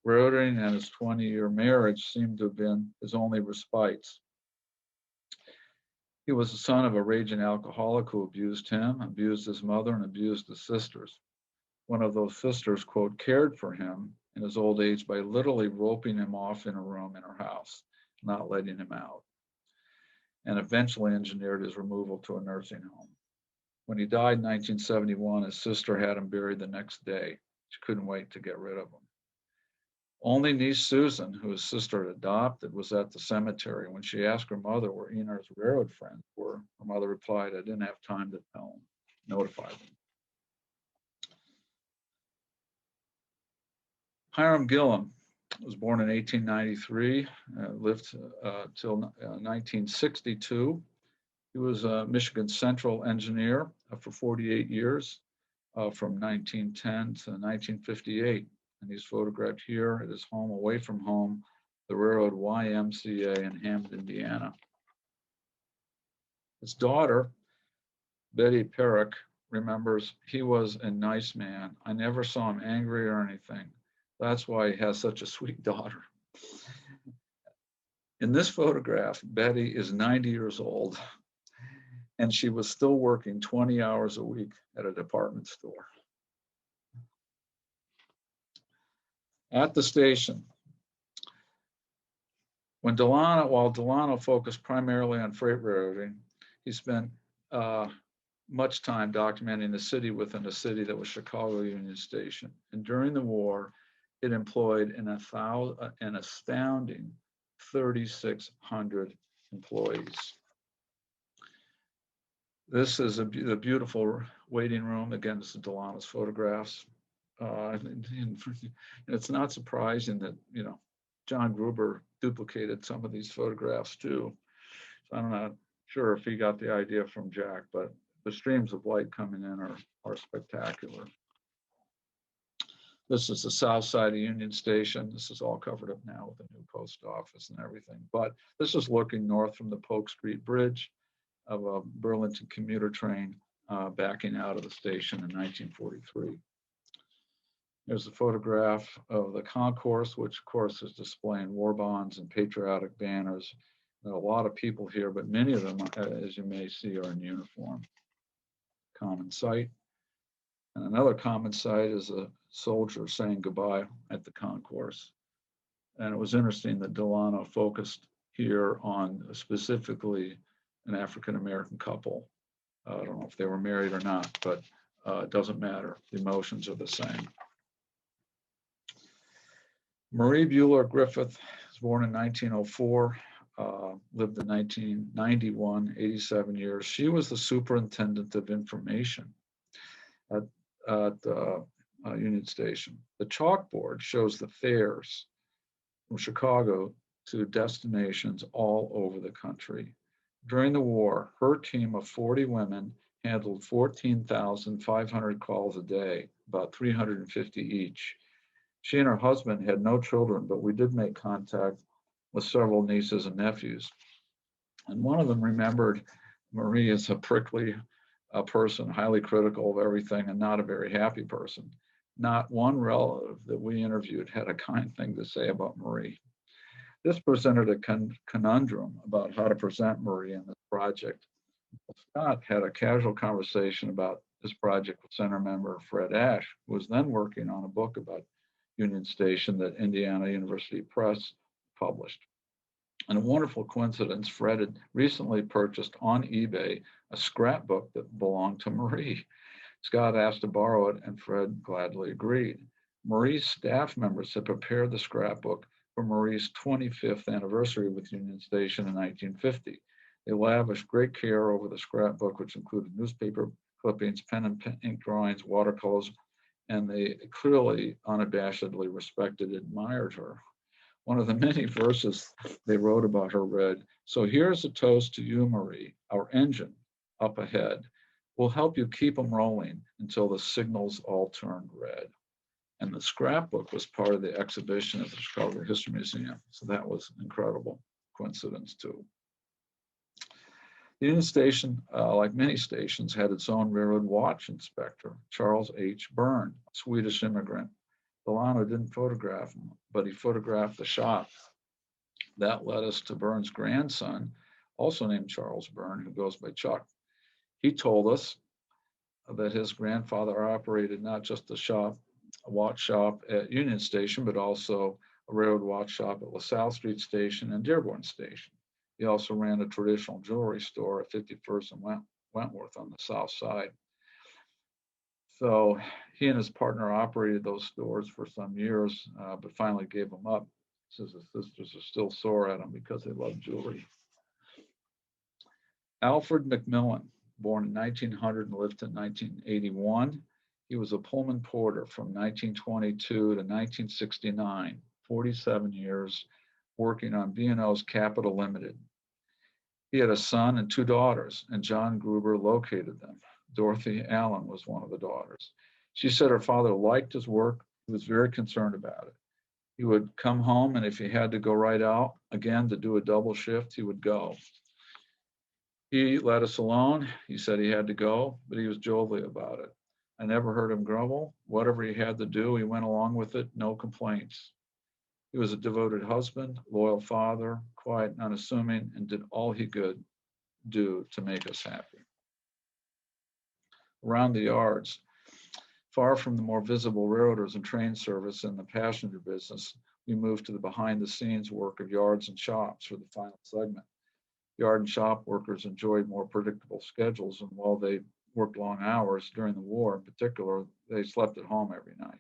S4: Railroading and his 20-year marriage seemed to have been his only respites. He was the son of a raging alcoholic who abused him, abused his mother, and abused his sisters. One of those sisters, quote, cared for him in his old age by literally roping him off in a room in her house, not letting him out, and eventually engineered his removal to a nursing home. When he died in 1971, his sister had him buried the next day. She couldn't wait to get rid of him. Only niece Susan, who his sister had adopted, was at the cemetery. When she asked her mother where Einar's railroad friends were, her mother replied, "I didn't have time to tell them, notify them." Hiram Gillum was born in 1893, lived till 1962. He was a Michigan Central engineer for 48 years, from 1910 to 1958. And he's photographed here at his home away from home, the railroad YMCA in Hammond, Indiana. His daughter, Betty Perrick, remembers, "He was a nice man. I never saw him angry or anything. That's why he has such a sweet daughter." In this photograph, Betty is 90 years old, and she was still working 20 hours a week at a department store. At the station, while Delano focused primarily on freight railroading, he spent much time documenting the city within a city that was Chicago Union Station. And during the war, it employed an astounding 3,600 employees. This is the beautiful waiting room. Again, this is Delano's photographs. And it's not surprising that, you know, John Gruber duplicated some of these photographs too. So I'm not sure if he got the idea from Jack, but the streams of light coming in are spectacular. This is the south side of Union Station. This is all covered up now with the new post office and everything. But this is looking north from the Polk Street Bridge of a Burlington commuter train backing out of the station in 1943. There's a photograph of the concourse, which of course is displaying war bonds and patriotic banners. There are a lot of people here, but many of them, as you may see, are in uniform. Common sight. And another common sight is a soldier saying goodbye at the concourse. And it was interesting that Delano focused here on specifically an African-American couple. I don't know if they were married or not, but it doesn't matter. The emotions are the same. Marie Bueller Griffith was born in 1904, lived in 1991, 87 years. She was the superintendent of information at Union Station. The chalkboard shows the fares from Chicago to destinations all over the country. During the war, her team of 40 women handled 14,500 calls a day, about 350 each. She and her husband had no children, but we did make contact with several nieces and nephews. And one of them remembered Marie as a prickly person, highly critical of everything and not a very happy person. Not one relative that we interviewed had a kind thing to say about Marie. This presented a conundrum about how to present Marie in this project. Scott had a casual conversation about this project with Center member Fred Ash, who was then working on a book about Union Station that Indiana University Press published. And a wonderful coincidence, Fred had recently purchased on eBay a scrapbook that belonged to Marie. Scott asked to borrow it, and Fred gladly agreed. Marie's staff members had prepared the scrapbook for Marie's 25th anniversary with Union Station in 1950. They lavished great care over the scrapbook, which included newspaper clippings, pen and ink drawings, watercolors, and they clearly, unabashedly respected and admired her. One of the many verses they wrote about her read, "So here's a toast to you, Marie, our engine up ahead. We'll help you keep them rolling until the signals all turned red." And the scrapbook was part of the exhibition at the Chicago History Museum. So that was an incredible coincidence too. The Union Station, like many stations, had its own railroad watch inspector, Charles H. Byrne, a Swedish immigrant. Delano didn't photograph him, but he photographed the shop. That led us to Byrne's grandson, also named Charles Byrne, who goes by Chuck. He told us that his grandfather operated not just a watch shop at Union Station, but also a railroad watch shop at LaSalle Street Station and Dearborn Station. He also ran a traditional jewelry store at 51st and Wentworth on the south side. So he and his partner operated those stores for some years, but finally gave them up. He says his sisters are still sore at him because they love jewelry. Alfred McMillan, born in 1900 and lived in 1981. He was a Pullman porter from 1922 to 1969, 47 years working on B&O's Capital Limited. He had a son and two daughters, and John Gruber located them. Dorothy Allen was one of the daughters. She said her father liked his work. He was very concerned about it. He would come home, and if he had to go right out again to do a double shift, he would go. He let us alone. He said he had to go, but he was jovial about it. I never heard him grumble. Whatever he had to do, he went along with it, no complaints. He was a devoted husband, loyal father, quiet and unassuming, and did all he could do to make us happy. Around the yards, far from the more visible railroaders and train service in the passenger business, we moved to the behind-the-scenes work of yards and shops for the final segment. Yard and shop workers enjoyed more predictable schedules, and while they worked long hours during the war in particular, they slept at home every night.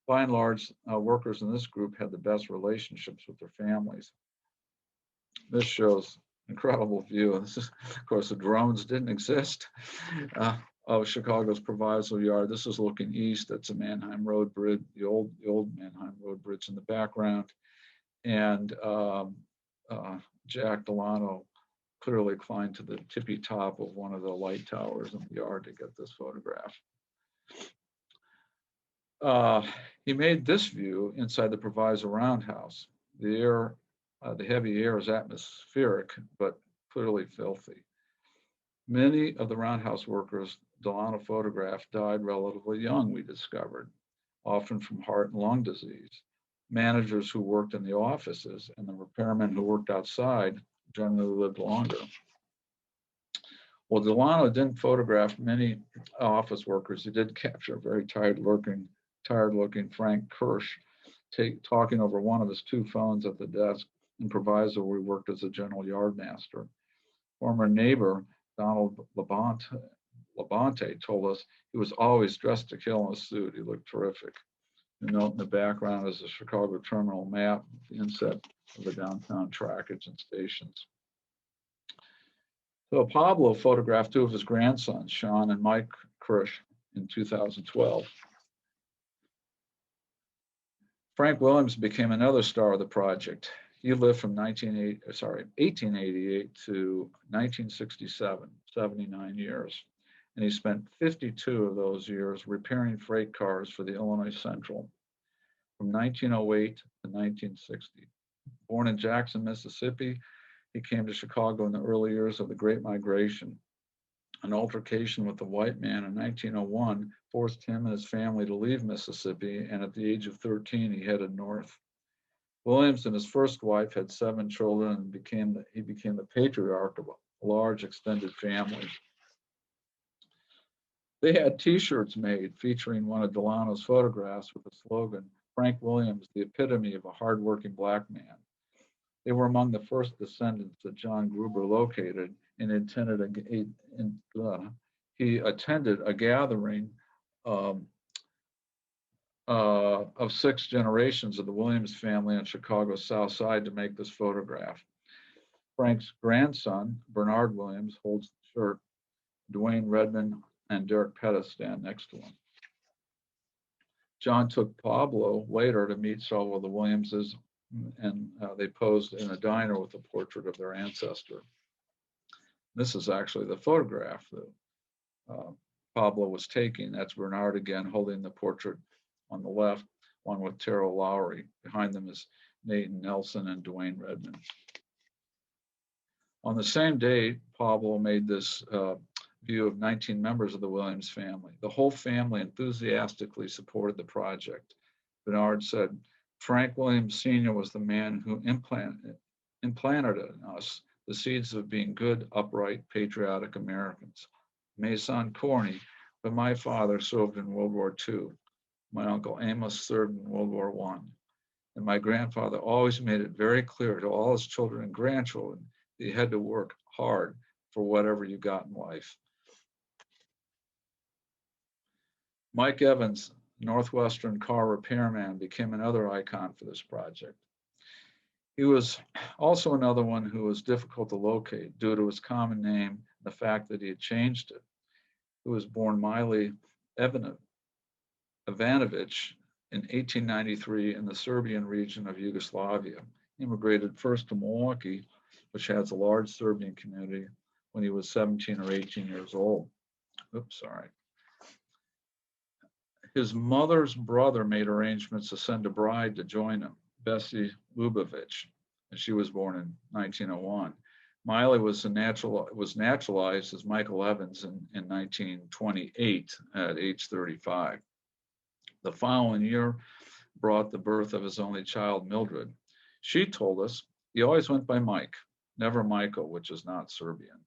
S4: By and large, workers in this group had the best relationships with their families. This shows incredible view. This is, of course, the drones didn't exist. Of Chicago's Proviso Yard. This is looking east. That's a Mannheim Road Bridge, the old Mannheim Road Bridge in the background. And Jack Delano clearly climbed to the tippy top of one of the light towers in the yard to get this photograph. He made this view inside the Proviso Roundhouse. The heavy air is atmospheric, but clearly filthy. Many of the roundhouse workers Delano photographed died relatively young, we discovered, often from heart and lung disease. Managers who worked in the offices and the repairmen who worked outside generally lived longer. Well, Delano didn't photograph many office workers. He did capture a very tired-looking Frank Kirsch talking over one of his two phones at the desk in Proviso, where he worked as a general yard master. Former neighbor Donald Labonte told us he was always dressed to kill in a suit. He looked terrific. The note in the background is a Chicago terminal map, the inset of the downtown trackage and stations. So Pablo photographed two of his grandsons, Sean and Mike Kirsch, in 2012. Frank Williams became another star of the project. He lived from 1888 to 1967, 79 years. And he spent 52 of those years repairing freight cars for the Illinois Central from 1908 to 1960. Born in Jackson, Mississippi, he came to Chicago in the early years of the Great Migration. An altercation with a white man in 1901 forced him and his family to leave Mississippi, and at the age of 13, he headed north. Williams and his first wife had 7 children, and he became the patriarch of a large extended family. They had T-shirts made featuring one of Delano's photographs with the slogan, "Frank Williams, the epitome of a hardworking black man." They were among the first descendants that John Gruber located and he attended a gathering of 6 generations of the Williams family on Chicago's South Side to make this photograph. Frank's grandson, Bernard Williams, holds the shirt. Dwayne Redman and Derek Pettis stand next to him. John took Pablo later to meet several of the Williamses, and they posed in a diner with a portrait of their ancestor. This is actually the photograph that Pablo was taking. That's Bernard again holding the portrait on the left, one with Terrell Lowry. Behind them is Nathan Nelson and Dwayne Redman. On the same day, Pablo made this view of 19 members of the Williams family. The whole family enthusiastically supported the project. Bernard said, "Frank Williams Sr. was the man who implanted in us the seeds of being good, upright, patriotic Americans. May sound corny, but my father served in World War II. My uncle Amos served in World War I. And my grandfather always made it very clear to all his children and grandchildren that you had to work hard for whatever you got in life." Mike Evans, Northwestern car repairman, became another icon for this project. He was also another one who was difficult to locate due to his common name and the fact that he had changed it. He was born Miley Ivanovic in 1893 in the Serbian region of Yugoslavia. He immigrated first to Milwaukee, which has a large Serbian community, when he was 17 or 18 years old. Oops, sorry. His mother's brother made arrangements to send a bride to join him, Bessie Lubavitch, and she was born in 1901. Miley was naturalized as Michael Evans in 1928 at age 35. The following year brought the birth of his only child, Mildred. She told us he always went by Mike, never Michael, which is not Serbian.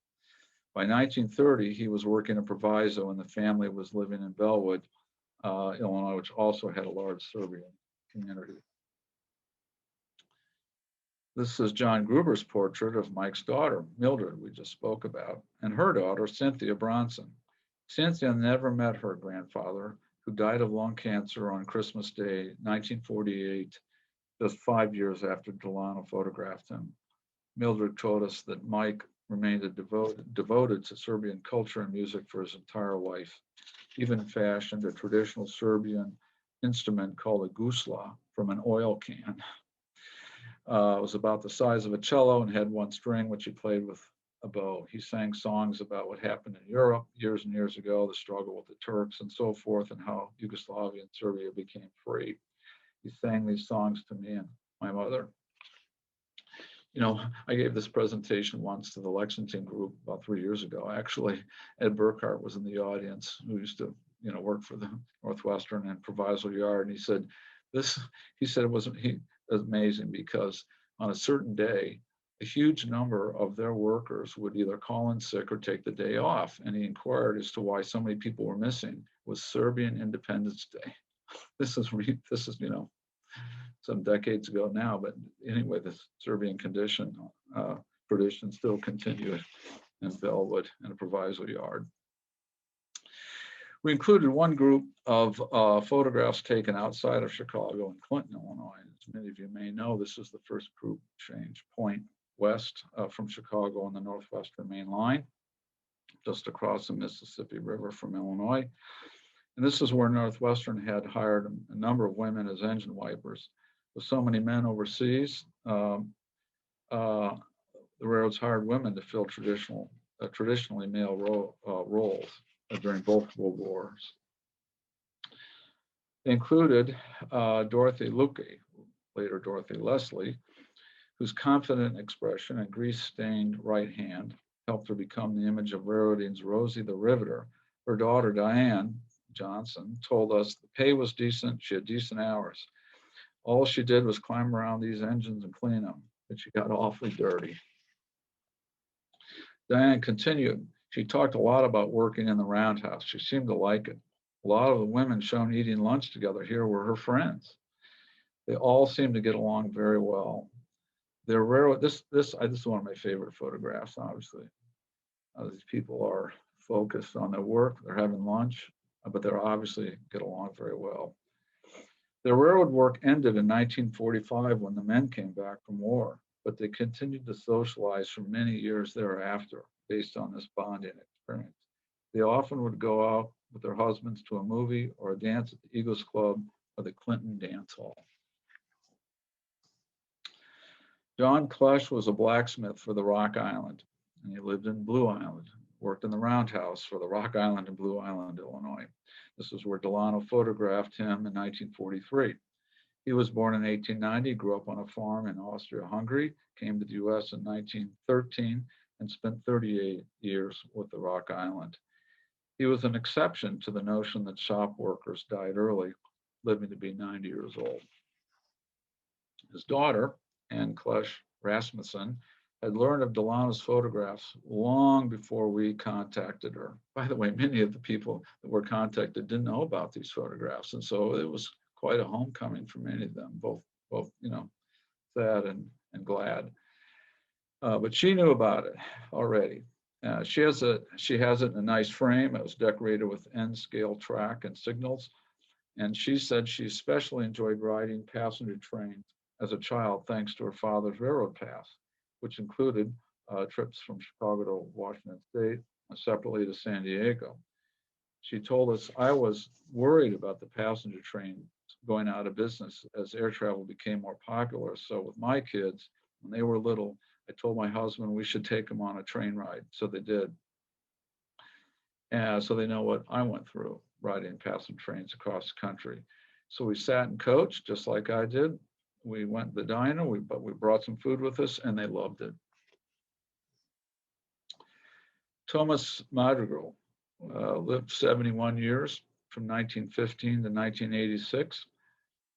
S4: By 1930, he was working at Proviso and the family was living in Bellwood, Illinois, which also had a large Serbian community. This is John Gruber's portrait of Mike's daughter, Mildred, we just spoke about, and her daughter, Cynthia Bronson. Cynthia never met her grandfather, who died of lung cancer on Christmas Day, 1948, just 5 years after Delano photographed him. Mildred told us that Mike remained devoted to Serbian culture and music for his entire life, even fashioned a traditional Serbian instrument called a gusla from an oil can. It was about the size of a cello and had one string, which he played with a bow. He sang songs about what happened in Europe years and years ago, the struggle with the Turks and so forth, and how Yugoslavia and Serbia became free. He sang these songs to me and my mother. You know, I gave this presentation once to the Lexington group about 3 years ago. Actually, Ed Burkhart was in the audience, who used to, you know, work for the Northwestern and Proviso Yard. And he said, it was amazing because on a certain day, a huge number of their workers would either call in sick or take the day off. And he inquired as to why so many people were missing. It was Serbian Independence Day. This is, you know, some decades ago now, but anyway, the Serbian tradition still continued in Bellwood and a Proviso Yard. We included one group of photographs taken outside of Chicago in Clinton, Illinois. As many of you may know, this is the first group change point west from Chicago on the Northwestern Main Line, just across the Mississippi River from Illinois. And this is where Northwestern had hired a number of women as engine wipers. With so many men overseas, the railroads hired women to fill traditionally male roles during both World Wars. They included Dorothy Leslie, later Dorothy Leslie, whose confident expression and grease-stained right hand helped her become the image of railroading's Rosie the Riveter. Her daughter, Diane Johnson, told us the pay was decent, she had decent hours. All she did was climb around these engines and clean them, but she got awfully dirty. Diane continued, she talked a lot about working in the roundhouse. She seemed to like it. A lot of the women shown eating lunch together here were her friends. They all seemed to get along very well. They're rare. This is one of my favorite photographs, obviously. These people are focused on their work, they're having lunch, but they're obviously get along very well. Their railroad work ended in 1945 when the men came back from war, but they continued to socialize for many years thereafter based on this bonding experience. They often would go out with their husbands to a movie or a dance at the Eagles Club or the Clinton Dance Hall. John Klesh was a blacksmith for the Rock Island, and he lived in Blue Island, worked in the roundhouse for the Rock Island and Blue Island, Illinois. This is where Delano photographed him in 1943. He was born in 1890, grew up on a farm in Austria-Hungary, came to the US in 1913, and spent 38 years with the Rock Island. He was an exception to the notion that shop workers died early, living to be 90 years old. His daughter, Ann Klesh Rasmussen, had learned of Delano's photographs long before we contacted her. By the way, many of the people that were contacted didn't know about these photographs, and so it was quite a homecoming for many of them, both you know, sad and glad. But she knew about it already. She has it in a nice frame. It was decorated with N-scale track and signals, and she said she especially enjoyed riding passenger trains as a child, thanks to her father's railroad pass, which included trips from Chicago to Washington State, and separately to San Diego. She told us, I was worried about the passenger train going out of business as air travel became more popular. So with my kids, when they were little, I told my husband we should take them on a train ride. So they did. And so they know what I went through riding passenger trains across the country. So we sat in coach, just like I did. We went to the diner, but we brought some food with us, and they loved it. Thomas Madrigal lived 71 years from 1915 to 1986,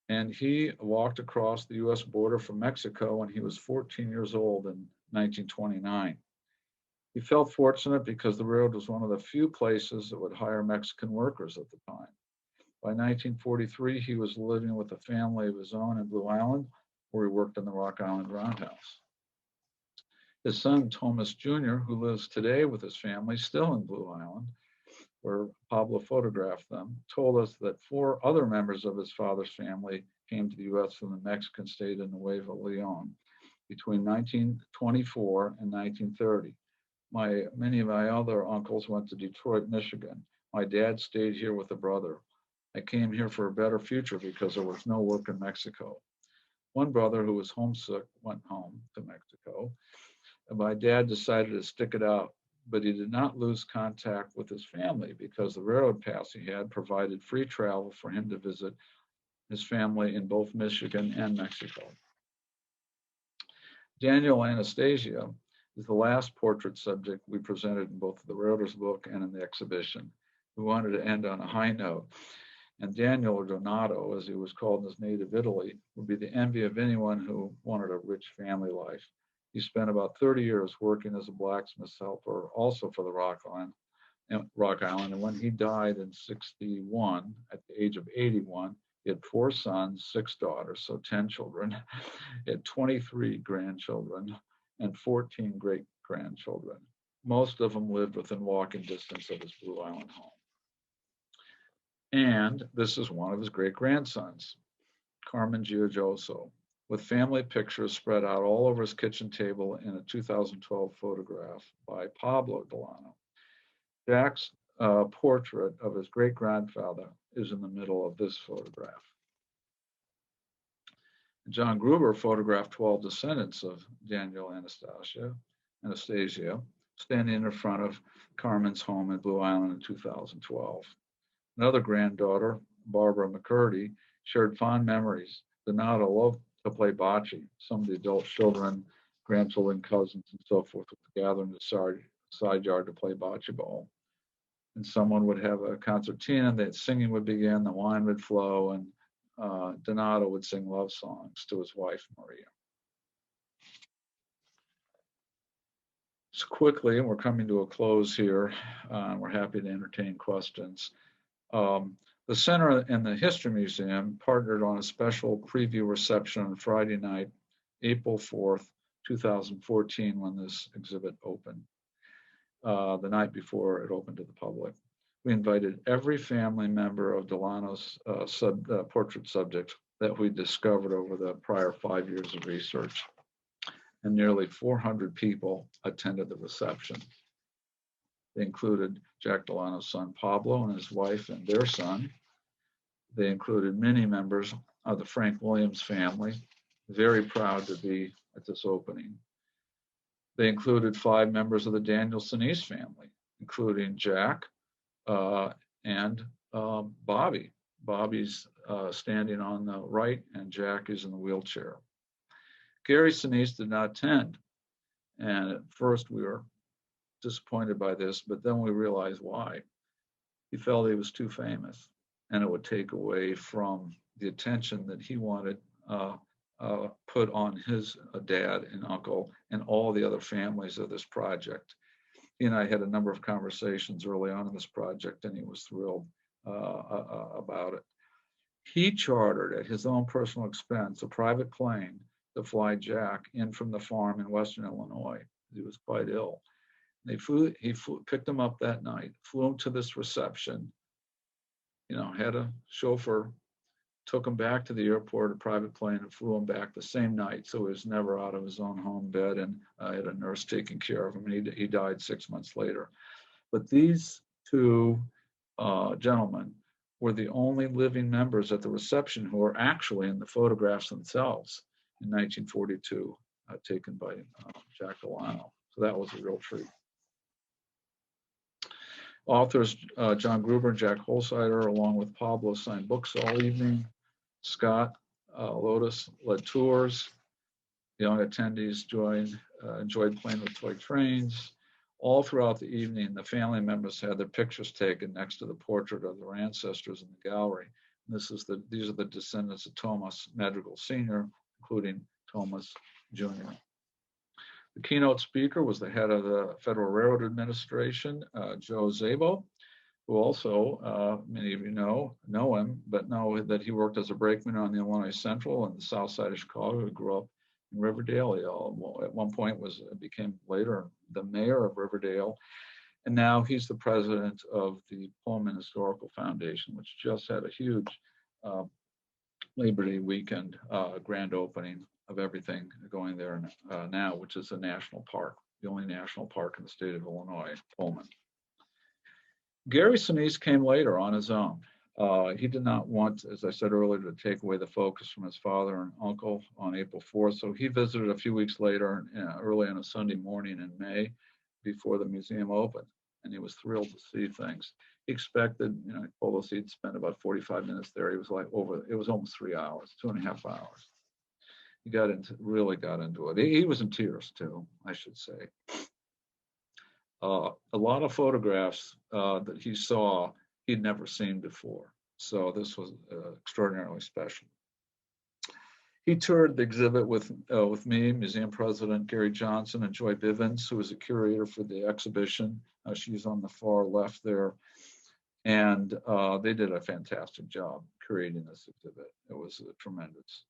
S4: and he walked across the US border from Mexico when he was 14 years old in 1929. He felt fortunate because the railroad was one of the few places that would hire Mexican workers at the time. By 1943, he was living with a family of his own in Blue Island, where he worked in the Rock Island Roundhouse. His son, Thomas Jr., who lives today with his family, still in Blue Island, where Pablo photographed them, told us that 4 other members of his father's family came to the US from the Mexican state of Nuevo Leon. between 1924 and 1930. Many of my other uncles went to Detroit, Michigan. My dad stayed here with a brother. I came here for a better future because there was no work in Mexico. One brother who was homesick went home to Mexico. And my dad decided to stick it out, but he did not lose contact with his family because the railroad pass he had provided free travel for him to visit his family in both Michigan and Mexico. Daniel Anastasia is the last portrait subject we presented in both the Railroaders book and in the exhibition. We wanted to end on a high note, and Daniel, or Donato, as he was called in his native Italy, would be the envy of anyone who wanted a rich family life. He spent about 30 years working as a blacksmith helper, also for the Rock Island, and when he died in 61, at the age of 81, he had 4 sons, 6 daughters, so 10 children. He had 23 grandchildren and 14 great-grandchildren. Most of them lived within walking distance of his Blue Island home. And this is one of his great-grandsons, Carmen Giorgioso, with family pictures spread out all over his kitchen table in a 2012 photograph by Pablo Delano. Jack's portrait of his great-grandfather is in the middle of this photograph. John Gruber photographed 12 descendants of Daniel Anastasia, standing in front of Carmen's home in Blue Island in 2012. Another granddaughter, Barbara McCurdy, shared fond memories. Donato loved to play bocce. Some of the adult children, grandchildren, cousins, and so forth would gather in the side yard to play bocce ball. And someone would have a concertina, the singing would begin, the wine would flow, and Donato would sing love songs to his wife, Maria. So quickly, and we're coming to a close here, we're happy to entertain questions. The Center and the History Museum partnered on a special preview reception on Friday night, April 4th, 2014, when this exhibit opened, the night before it opened to the public. We invited every family member of Delano's portrait subject that we discovered over the prior 5 years of research, and nearly 400 people attended the reception. They included Jack Delano's son Pablo and his wife and their son. They included many members of the Frank Williams family, very proud to be at this opening. They included 5 members of the Daniel Sinise family, including Jack and Bobby. Bobby's standing on the right and Jack is in the wheelchair. Gary Sinise did not attend, and at first we were disappointed by this, but then we realized why. He felt he was too famous, and it would take away from the attention that he wanted put on his dad and uncle and all the other families of this project. He and I had a number of conversations early on in this project, and he was thrilled about it. He chartered at his own personal expense a private plane to fly Jack in from the farm in Western Illinois. He was quite ill. He picked him up that night, flew him to this reception, had a chauffeur, took him back to the airport, a private plane, and flew him back the same night. So he was never out of his own home bed, and had a nurse taking care of him. And he died 6 months later. But these 2 gentlemen were the only living members at the reception who were actually in the photographs themselves in 1942, taken by Jack Delano. So that was a real treat. Authors John Gruber and Jack Holsider, along with Pablo, signed books all evening. Scott Lotus led tours. Young attendees enjoyed playing with toy trains. All throughout the evening, the family members had their pictures taken next to the portrait of their ancestors in the gallery. And these are the descendants of Thomas Madrigal Sr., including Thomas Jr. The keynote speaker was the head of the Federal Railroad Administration, Joe Szabo, who also, many of you know him, but know that he worked as a brakeman on the Illinois Central and the south side of Chicago. He grew up in Riverdale. He at one point became later the mayor of Riverdale. And now he's the president of the Pullman Historical Foundation, which just had a huge Labor Day weekend grand opening of everything going there now, which is a national park, the only national park in the state of Illinois, Pullman. Gary Sinise came later on his own. He did not want, as I said earlier, to take away the focus from his father and uncle on April 4th. So he visited a few weeks later, early on a Sunday morning in May, before the museum opened. And he was thrilled to see things. He expected, you know, although he'd spent about 45 minutes there, he was like it was almost 3 hours, 2.5 hours. He really got into it. He was in tears too, I should say. A lot of photographs that he saw, he'd never seen before. So this was extraordinarily special. He toured the exhibit with me, museum president Gary Johnson, and Joy Bivens, who was a curator for the exhibition. She's on the far left there. And they did a fantastic job curating this exhibit. It was tremendous.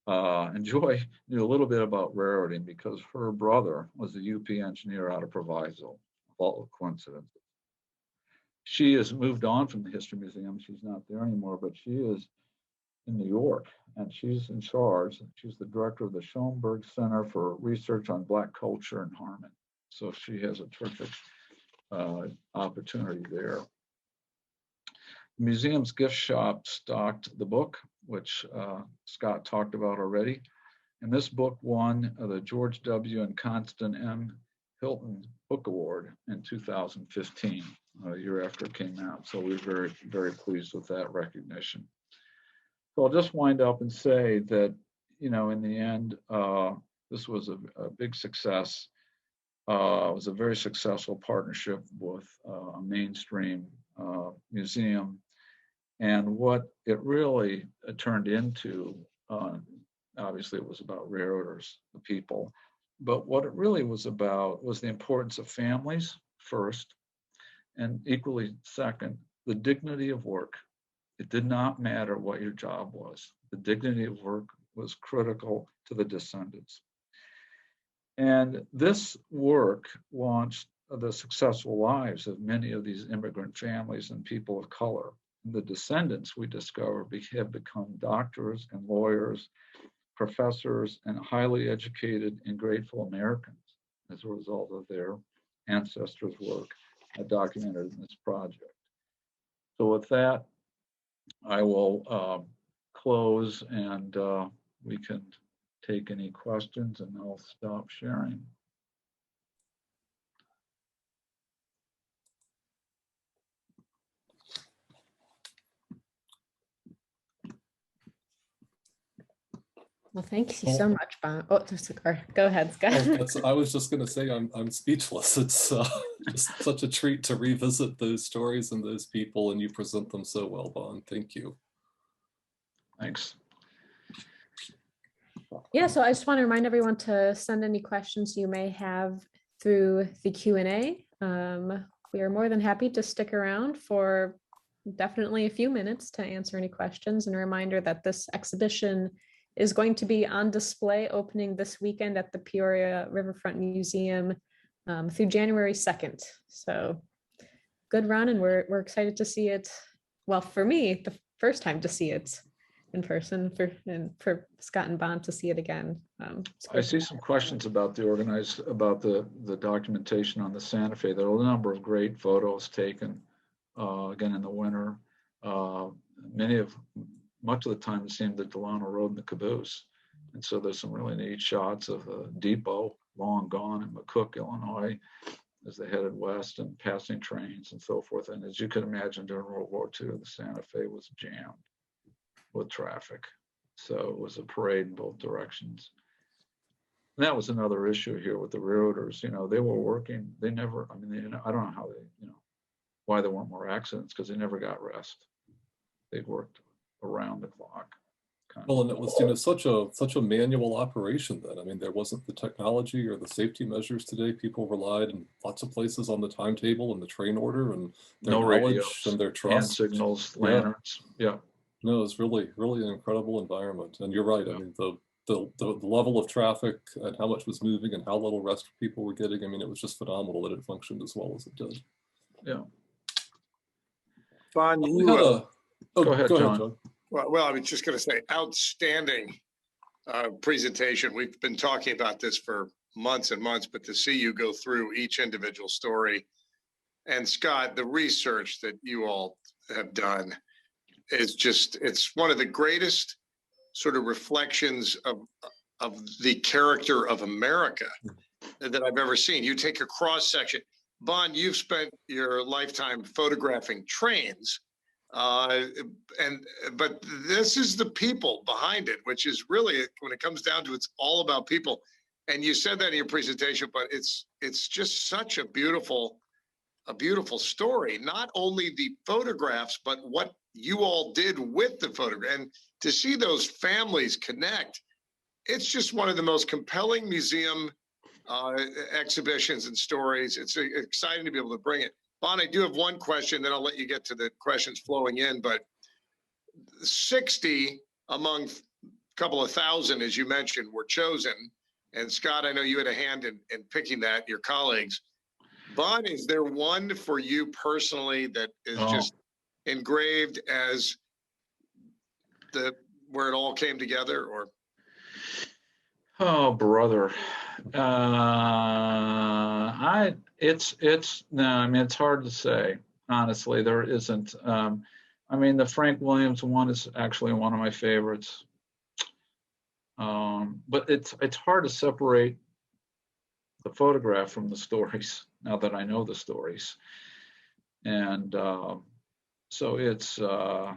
S4: And Joy knew a little bit about rareity because her brother was a UP engineer out of Proviso, of all coincidences. She has moved on from the History Museum. She's not there anymore, but she is in New York, and she's in charge. She's the director of the Schoenberg Center for Research on Black Culture and Harmony. So she has a terrific opportunity there. The museum's gift shop stocked the book, which Scott talked about already. And this book won the George W. and Constant M. Hilton Book Award in 2015, a year after it came out. So we're very, very pleased with that recognition. So I'll just wind up and say that, you know, in the end, this was a big success. It was a very successful partnership with a mainstream museum. And what it really turned into, obviously it was about rarefiers, the people, but what it really was about was the importance of families first, and equally second, the dignity of work. It did not matter what your job was. The dignity of work was critical to the descendants. And this work launched the successful lives of many of these immigrant families and people of color. The descendants, we discover, have become doctors and lawyers, professors, and highly educated and grateful Americans as a result of their ancestors' work documented in this project. So with that, I will close, and we can take any questions, and I'll stop sharing.
S2: Well, thank you so much, Bon. Oh, go ahead, Scott.
S1: I was just going to say I'm speechless. It's just such a treat to revisit those stories and those people, and you present them so well, Bon. Thank you.
S4: Thanks.
S2: Yeah, so I just want to remind everyone to send any questions you may have through the Q&A. We are more than happy to stick around for definitely a few minutes to answer any questions. And a reminder that this exhibition is going to be on display opening this weekend at the Peoria Riverfront Museum through January 2nd. So good run, and we're excited to see it. Well, for me, the first time to see it in person, for Scott and Bon to see it again.
S4: I see some questions about the documentation on the Santa Fe. There are a number of great photos taken again in the winter. Much of the time it seemed that Delano rode in the caboose. And so there's some really neat shots of a depot long gone in McCook, Illinois, as they headed west, and passing trains and so forth. And as you can imagine, during World War II, the Santa Fe was jammed with traffic. So it was a parade in both directions. And that was another issue here with the railroaders. You know, they were working, I don't know how why there weren't more accidents, because they never got rest. They worked around the clock.
S1: Well, and it was, such a manual operation then. I mean, there wasn't the technology or the safety measures today. People relied in lots of places on the timetable and the train order and their knowledge and their trust.
S4: Hand signals, lanterns. Yeah.
S1: No, it's really, really an incredible environment. And you're right. Yeah. I mean, the level of traffic and how much was moving and how little rest people were getting. I mean, it was just phenomenal that it functioned as well as it did.
S4: Yeah.
S3: Bon,
S1: go ahead, John.
S3: Well, I was just going to say, outstanding presentation. We've been talking about this for months and months, but to see you go through each individual story, and Scott, the research that you all have done is just, it's one of the greatest sort of reflections of the character of America that I've ever seen. You take a cross section. Bon, you've spent your lifetime photographing trains, but this is the people behind it, which is really, when it comes down to it, it's all about people. And you said that in your presentation, but it's just such a beautiful story. Not only the photographs, but what you all did with the photograph, and to see those families connect. It's just one of the most compelling museum exhibitions and stories. It's exciting to be able to bring it. Bon, I do have one question, then I'll let you get to the questions flowing in, but 60 among a couple of thousand, as you mentioned, were chosen. And Scott, I know you had a hand in picking that, your colleagues. Bon, is there one for you personally that is just engraved as where it all came together, or?
S4: Oh, brother. No, I mean, it's hard to say, honestly. There isn't. I mean, the Frank Williams one is actually one of my favorites. But it's hard to separate the photograph from the stories now that I know the stories. And so it's, I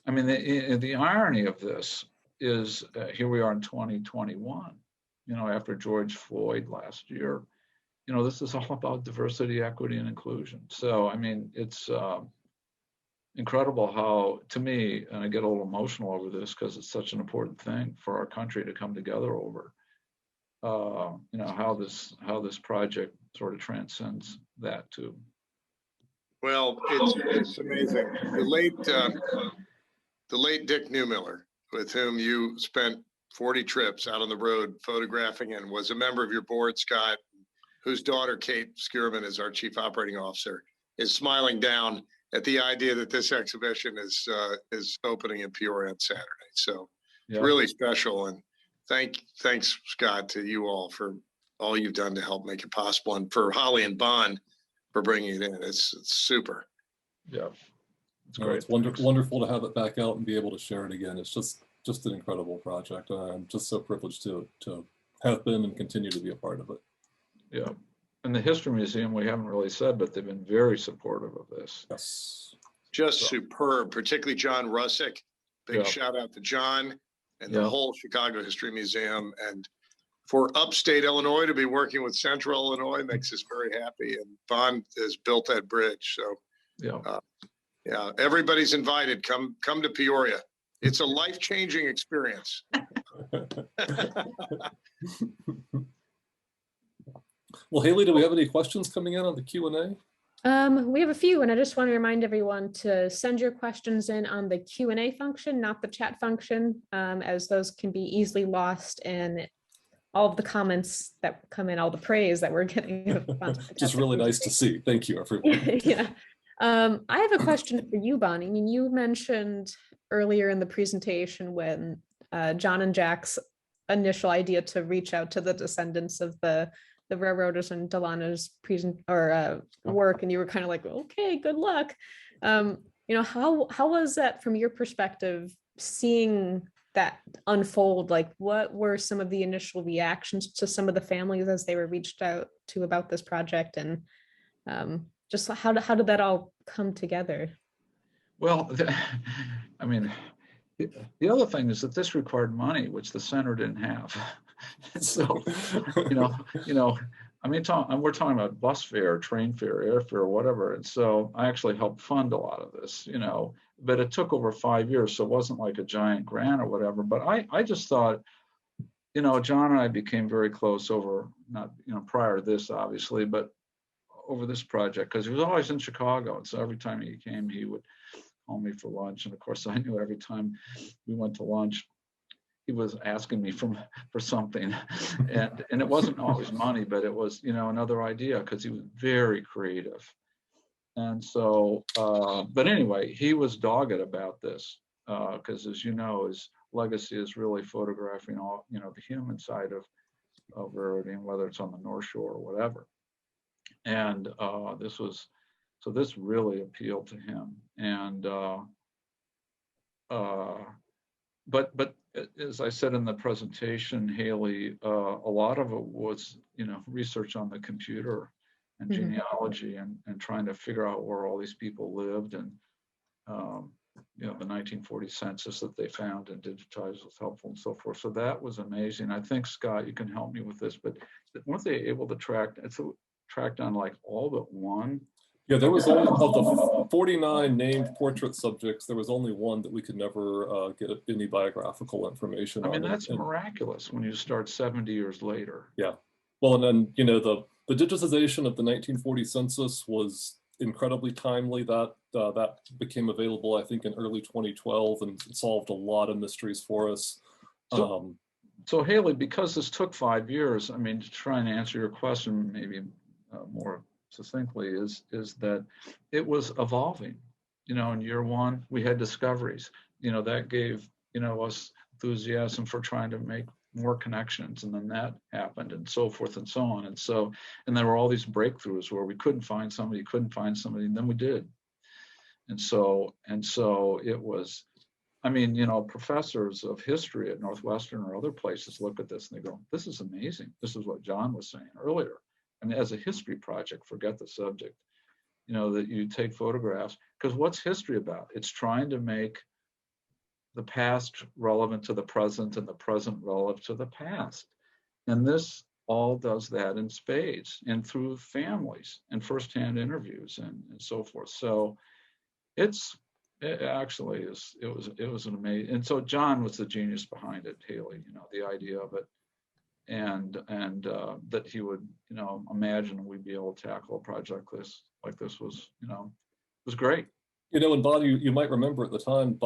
S4: mean, the irony of this is here we are in 2021, you know, after George Floyd last year. You know, this is all about diversity, equity, and inclusion. So, I mean, it's incredible how, to me, and I get a little emotional over this because it's such an important thing for our country to come together over. You know, how this project sort of transcends that too.
S3: Well, it's amazing. The late Dick Newmiller, with whom you spent 40 trips out on the road photographing and was a member of your board, Scott, whose daughter, Kate Skierman, is our chief operating officer, is smiling down at the idea that this exhibition is opening in Peoria on Saturday. So it's really special. And thanks, Scott, to you all for all you've done to help make it possible, and for Holly and Bon for bringing it in. It's super.
S4: Yeah.
S1: It's great. It's wonderful to have it back out and be able to share it again. It's just an incredible project. I'm just so privileged to have been and continue to be a part of it.
S4: Yeah. And the History Museum, we haven't really said, but they've been very supportive of this.
S1: Yes.
S3: Just superb, particularly John Russick. Big shout out to John and the whole Chicago History Museum. And for upstate Illinois to be working with Central Illinois makes us very happy. And Bon has built that bridge. So yeah, everybody's invited. Come to Peoria. It's a life-changing experience.
S1: Well, Haley, do we have any questions coming in on the Q&A?
S2: We have a few, and I just want to remind everyone to send your questions in on the Q&A function, not the chat function, as those can be easily lost in all of the comments that come in, all the praise that we're getting.
S1: Just really nice to see. Thank you, everyone.
S2: Yeah. I have a question for you, Bonnie. I mean, you mentioned earlier in the presentation when John and Jack's initial idea to reach out to the descendants of the railroaders and Delano's work, and you were kind of like, okay, good luck. You know, how was that from your perspective, seeing that unfold? Like, what were some of the initial reactions to some of the families as they were reached out to about this project, and just how did that all come together?
S4: Well, I mean, the other thing is that this required money, which the center didn't have. So, you know, I mean, we're talking about bus fare, train fare, airfare, whatever. And so I actually helped fund a lot of this, you know, but it took over 5 years. So it wasn't like a giant grant or whatever. But I just thought, you know, John and I became very close over, not, you know, prior to this, obviously, but over this project, because he was always in Chicago. And so every time he came, he would call me for lunch. And of course, I knew every time we went to lunch, he was asking me for something, and it wasn't always money, but it was, you know, another idea, because he was very creative. And so, but anyway, he was dogged about this because, as you know, his legacy is really photographing all, the human side of Viridian, whether it's on the North Shore or whatever. And this really appealed to him. And but as I said in the presentation, Haley, a lot of it was, research on the computer and genealogy and trying to figure out where all these people lived, and the 1940 census that they found and digitized was helpful and so forth. So that was amazing. I think, Scott, you can help me with this, but weren't they able to track down like all but one?
S1: Yeah, there was only, of the 49 named portrait subjects, there was only one that we could never get any biographical information on.
S4: I mean, that's miraculous when you start 70 years later.
S1: Yeah. Well, and then, the digitization of the 1940 census was incredibly timely. That became available, I think, in early 2012, and it solved a lot of mysteries for us.
S4: So Haley, because this took 5 years, I mean, to try and answer your question maybe more succinctly, is that it was evolving. In year one, we had discoveries. That gave us enthusiasm for trying to make more connections, and then that happened, and so forth and so on. And there were all these breakthroughs where we couldn't find somebody, and then we did. And so it was, I mean, professors of history at Northwestern or other places look at this and they go, this is amazing. This is what John was saying earlier. I mean, as a history project, forget the subject, that you take photographs, because what's history about? It's trying to make the past relevant to the present and the present relevant to the past. And this all does that in spades and through families and firsthand interviews and so forth. So it actually is, it was an amazing, and so John was the genius behind it, Haley, the idea of it. And that he would, imagine we'd be able to tackle a project like this was, was great.
S1: And Bob, you might remember at the time,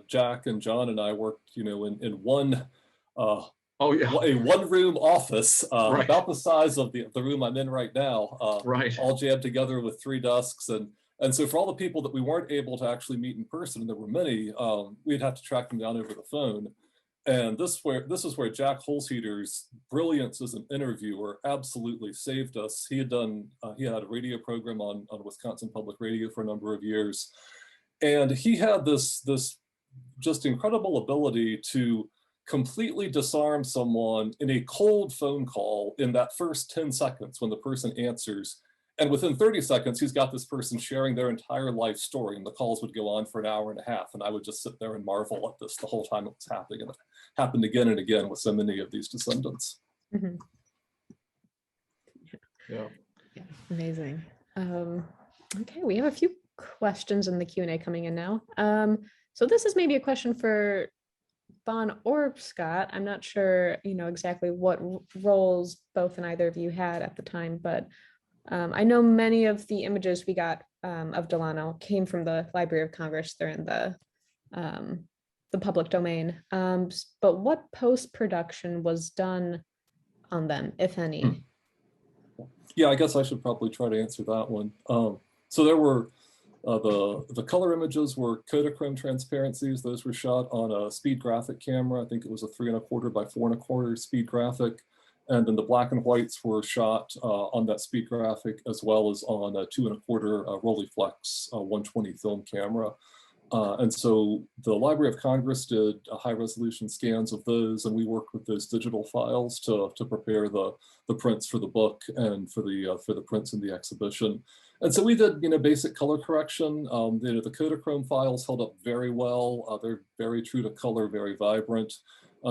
S1: Jack and John and I worked, in one, a one-room office
S4: Right.
S1: about the size of the room I'm in right now,
S4: Right.
S1: all jammed together with 3 desks. And so for all the people that we weren't able to actually meet in person, and there were many, we'd have to track them down over the phone. And this is where Jack Holzheiter's brilliance as an interviewer absolutely saved us. He had a radio program on Wisconsin Public Radio for a number of years. And he had this just incredible ability to completely disarm someone in a cold phone call in that first 10 seconds when the person answers. And within 30 seconds, he's got this person sharing their entire life story, and the calls would go on for an hour and a half. And I would just sit there and marvel at this the whole time it was happening. And it happened again and again with so many of these descendants.
S2: Mm-hmm.
S4: Yeah.
S2: Amazing. Okay, we have a few questions in the Q&A coming in now. So this is maybe a question for Bon or Scott. I'm not sure, exactly what roles both and either of you had at the time, but I know many of the images we got of Delano came from the Library of Congress. They're in the public domain. But what post-production was done on them, if any?
S1: Yeah, I guess I should probably try to answer that one. So there were the color images were Kodachrome transparencies. Those were shot on a speed graphic camera. I think it was a 3 1/4 by 4 1/4 speed graphic. And then the black and whites were shot on that speed graphic, as well as on a 2 1/4 Rolleiflex 120 film camera. And so the Library of Congress did high resolution scans of those, and we worked with those digital files to prepare the prints for the book and for the prints in the exhibition. And so we did, basic color correction. The Kodachrome files held up very well. They're very true to color, very vibrant.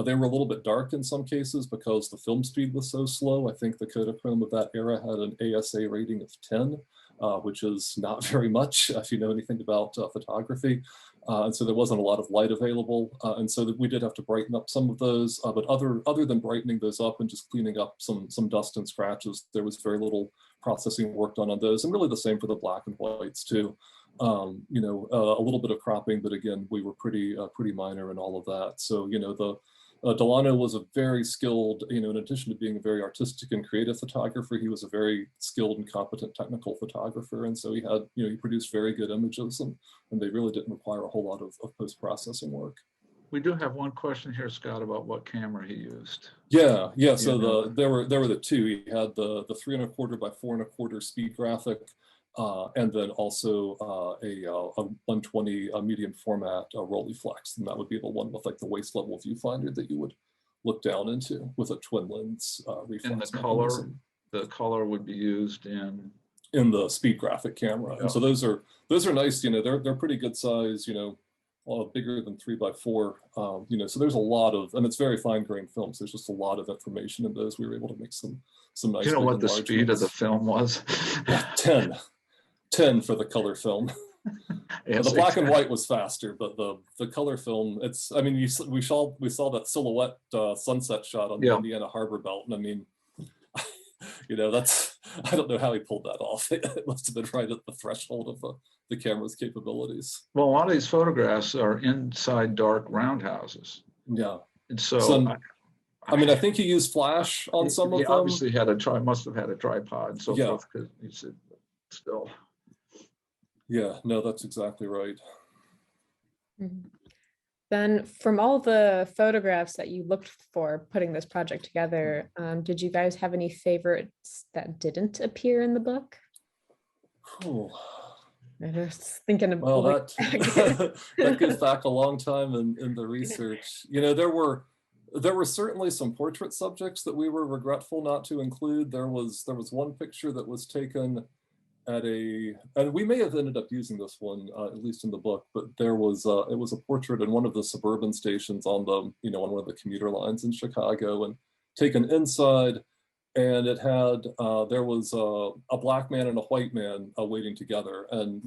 S1: They were a little bit dark in some cases because the film speed was so slow. I think the Kodachrome of that era had an ASA rating of 10, which is not very much if you know anything about photography. And so there wasn't a lot of light available. And so we did have to brighten up some of those. But other than brightening those up and just cleaning up some dust and scratches, there was very little processing work done on those. And really the same for the black and whites too. A little bit of cropping, but again, we were pretty minor in all of that. So, Delano was a very skilled, in addition to being a very artistic and creative photographer, he was a very skilled and competent technical photographer. And so he had, he produced very good images, and they really didn't require a whole lot of post-processing work.
S4: We do have one question here, Scott, about what camera he used.
S1: Yeah. So there were the two. He had the 3 1/4 by 4 1/4 speed graphic, and then also a 120 medium format Rolleiflex, and that would be the one with like the waist level viewfinder that you would look down into with a twin lens reflex.
S4: And the color would be used in
S1: the speed graphic camera.
S4: Yeah.
S1: And so those are nice. They're pretty good size. Bigger than 3 by 4. So there's a lot of, and it's very fine grained films. There's just a lot of information in those. We were able to make some nice.
S4: Do you know what the speed of the film was?
S1: 10 for the color film.
S4: Yes,
S1: the black and white was faster, but the color film, we saw that silhouette sunset shot on the Indiana Harbor Belt, and I mean, I don't know how he pulled that off. It must have been right at the threshold of the camera's capabilities.
S4: Well, a lot of these photographs are inside dark roundhouses.
S1: Yeah.
S4: And so
S1: I think he used flash on some of them.
S4: He obviously must have had a tripod and so forth, because he said still.
S1: Yeah, no, that's exactly right.
S2: Mm-hmm. Then from all the photographs that you looked for putting this project together, did you guys have any favorites that didn't appear in the book?
S1: Cool.
S2: I was thinking of
S1: that goes back a long time in the research. There were certainly some portrait subjects that we were regretful not to include. There was one picture that was taken and we may have ended up using this one, at least in the book, but it was a portrait in one of the suburban stations on on one of the commuter lines in Chicago, and taken inside, and it had, there was a black man and a white man waiting together. And,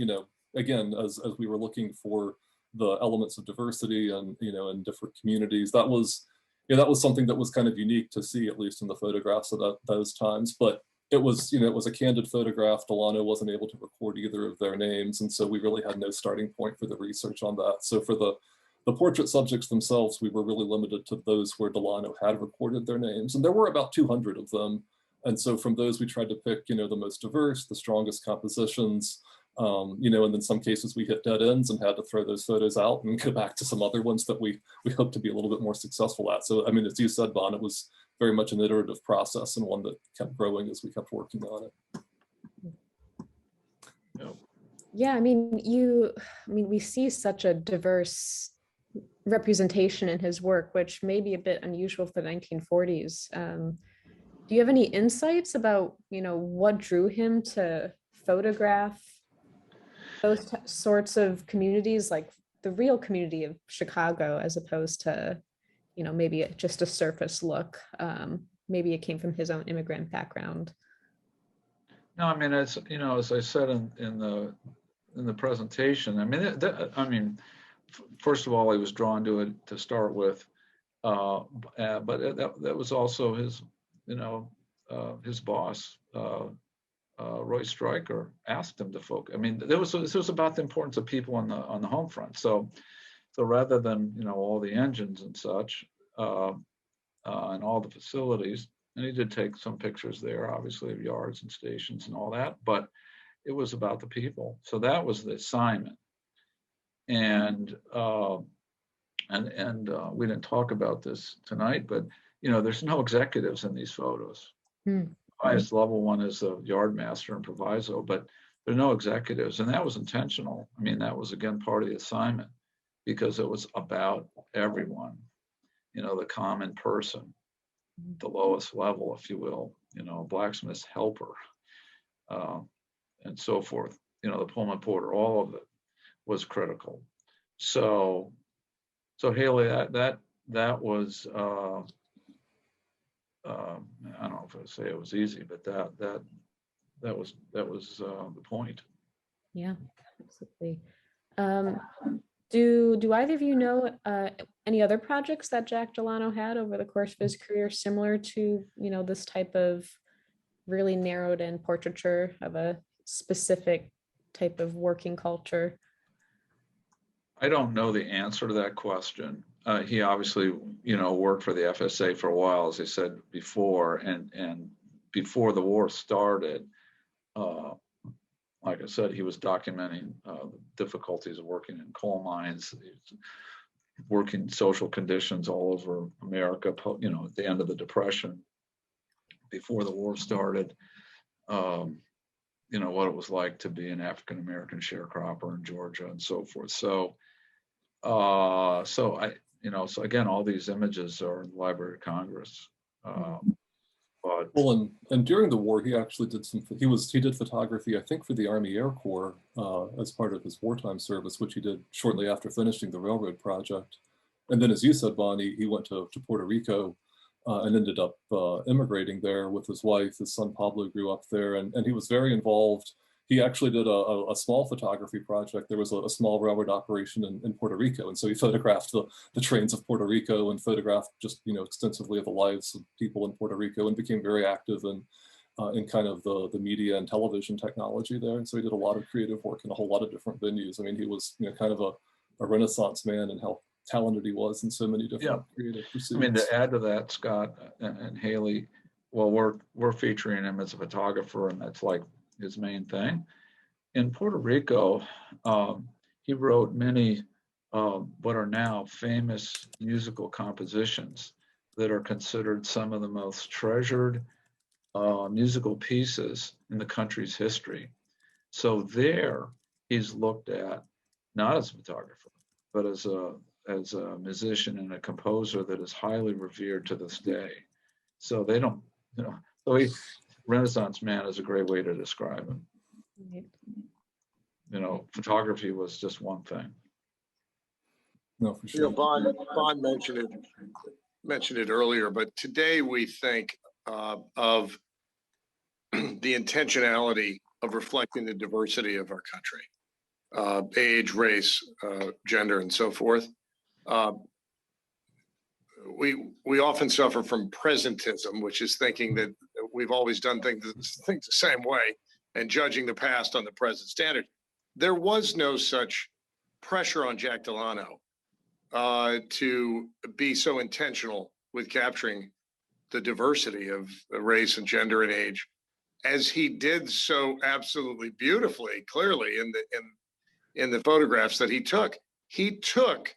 S1: again, as we were looking for the elements of diversity and, in different communities, that was something that was kind of unique to see, at least in the photographs of those times. But it was a candid photograph. Delano wasn't able to record either of their names, and so we really had no starting point for the research on that. So for the portrait subjects themselves, we were really limited to those where Delano had recorded their names, and there were about 200 of them. And so from those, we tried to pick, the most diverse, the strongest compositions, and in some cases we hit dead ends and had to throw those photos out and go back to some other ones that we hope to be a little bit more successful at. So, as you said, Bon, it was very much an iterative process, and one that kept growing as we kept working on it.
S2: Yeah, we see such a diverse representation in his work, which may be a bit unusual for the 1940s. Do you have any insights about, what drew him to photograph those sorts of communities, like the real community of Chicago, as opposed to, maybe just a surface look? Maybe it came from his own immigrant background.
S4: No, as I said in the presentation, first of all, he was drawn to it to start with, but that was also his, his boss, Roy Stryker, asked him to focus. This was about the importance of people on the home front. So rather than all the engines and such, and all the facilities, and he did take some pictures there, obviously, of yards and stations and all that, but it was about the people. So that was the assignment. And we didn't talk about this tonight, but there's no executives in these photos. The highest level one is a yard master and proviso, but there are no executives, and that was intentional. That was again part of the assignment, because it was about everyone, the common person, the lowest level, if you will, blacksmith's helper, and so forth, the Pullman porter. All of it was critical. So Haley, that was, I don't know if I would say it was easy, but that was the point.
S2: Yeah, absolutely. Do either of you know any other projects that Jack Delano had over the course of his career, similar to this type of really narrowed in portraiture of a specific type of working culture?
S4: I don't know the answer to that question. he obviously, worked for the FSA for a while, as I said before, and before the war started, like I said, he was documenting the difficulties of working in coal mines, working social conditions all over America, at the end of the Depression, before the war started, what it was like to be an African-American sharecropper in Georgia and so forth. So so again, all these images are in the Library of Congress. But
S1: well, and during the war, he actually did he did photography, I think, for the Army Air Corps as part of his wartime service, which he did shortly after finishing the railroad project. And then, as you said, Bonnie, he went to Puerto Rico and ended up immigrating there with his wife. His son Pablo grew up there, and he was very involved. He actually did a small photography project. There was a small railroad operation in Puerto Rico, and so he photographed the trains of Puerto Rico and photographed just extensively of the lives of people in Puerto Rico, and became very active in kind of the media and television technology there. And so he did a lot of creative work in a whole lot of different venues. I mean, he was kind of a Renaissance man, and how talented he was in so many different creative pursuits.
S4: I mean, to add to that, Scott and Haley, well, we're featuring him as a photographer, and that's like his main thing. In Puerto Rico, he wrote many what are now famous musical compositions that are considered some of the most treasured musical pieces in the country's history. So there, he's looked at not as a photographer, but as a musician and a composer that is highly revered to this day. So they don't, so Renaissance man is a great way to describe him. Photography was just one thing.
S1: No, for sure.
S3: Bond mentioned it earlier, but today we think of the intentionality of reflecting the diversity of our country, age, race, gender, and so forth. We often suffer from presentism, which is thinking that we've always done things the same way and judging the past on the present standard. There was no such pressure on Jack Delano to be so intentional with capturing the diversity of race and gender and age, as he did so absolutely beautifully, clearly in the photographs that he took. He took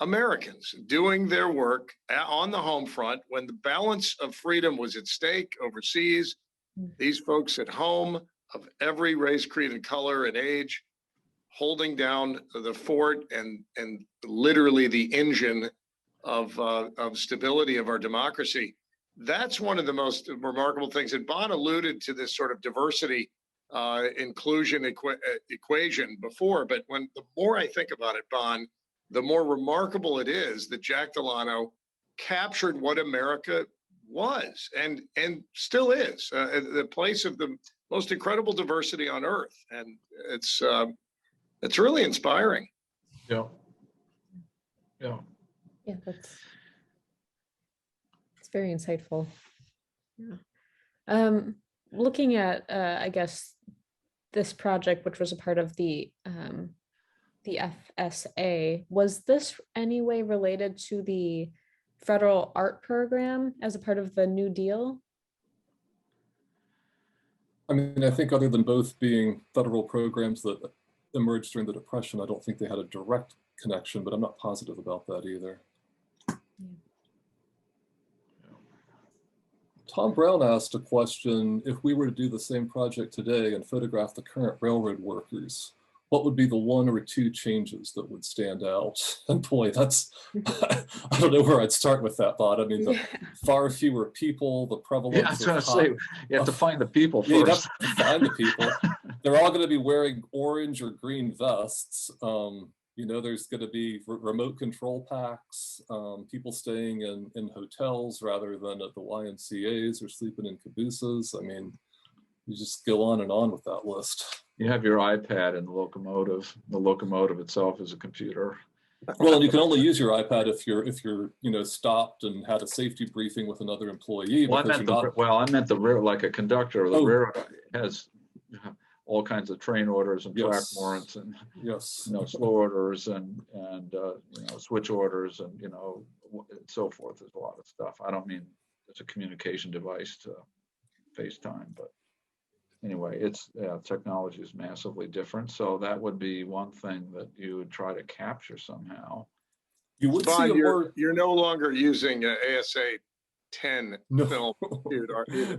S3: Americans doing their work on the home front when the balance of freedom was at stake overseas. These folks at home of every race, creed, and color and age, holding down the fort and literally the engine of stability of our democracy. That's one of the most remarkable things. And Bon alluded to this sort of diversity inclusion equation before, but the more I think about it, Bon, the more remarkable it is that Jack Delano captured what America was and still is, the place of the most incredible diversity on earth. And it's really inspiring.
S4: Yeah,
S2: that's very insightful. Yeah. Looking at I guess this project, which was a part of the FSA, was this any way related to the federal art program as a part of the New Deal?
S1: I mean, I think other than both being federal programs that emerged during the Depression, I don't think they had a direct connection, but I'm not positive about that either. Tom Brown asked a question: if we were to do the same project today and photograph the current railroad workers, what would be the one or two changes that would stand out? And boy, that's, I don't know where I'd start with that, Bob. I mean, the far fewer people, the prevalence.
S4: Yeah, I was going to say, you have to find the people first.
S1: You have to find the people. They're all going to be wearing orange or green vests. There's going to be remote control packs, people staying in hotels rather than at the YMCAs or sleeping in cabooses. I mean, you just go on and on with that list.
S4: You have your iPad in the locomotive. The locomotive itself is a computer.
S1: Well, and you can only use your iPad if you're stopped and had a safety briefing with another employee.
S4: Well, I meant the rear, like a conductor. The rear has all kinds of train orders and track
S1: Yes.
S4: warrants and
S1: Yes.
S4: slow orders and switch orders and so forth. There's a lot of stuff. I don't mean it's a communication device to FaceTime, but anyway, technology is massively different. So that would be one thing that you would try to capture somehow.
S1: You would see
S3: Bond,
S1: a more.
S3: you're no longer using an ASA 10
S1: No.
S3: film shoot, are you?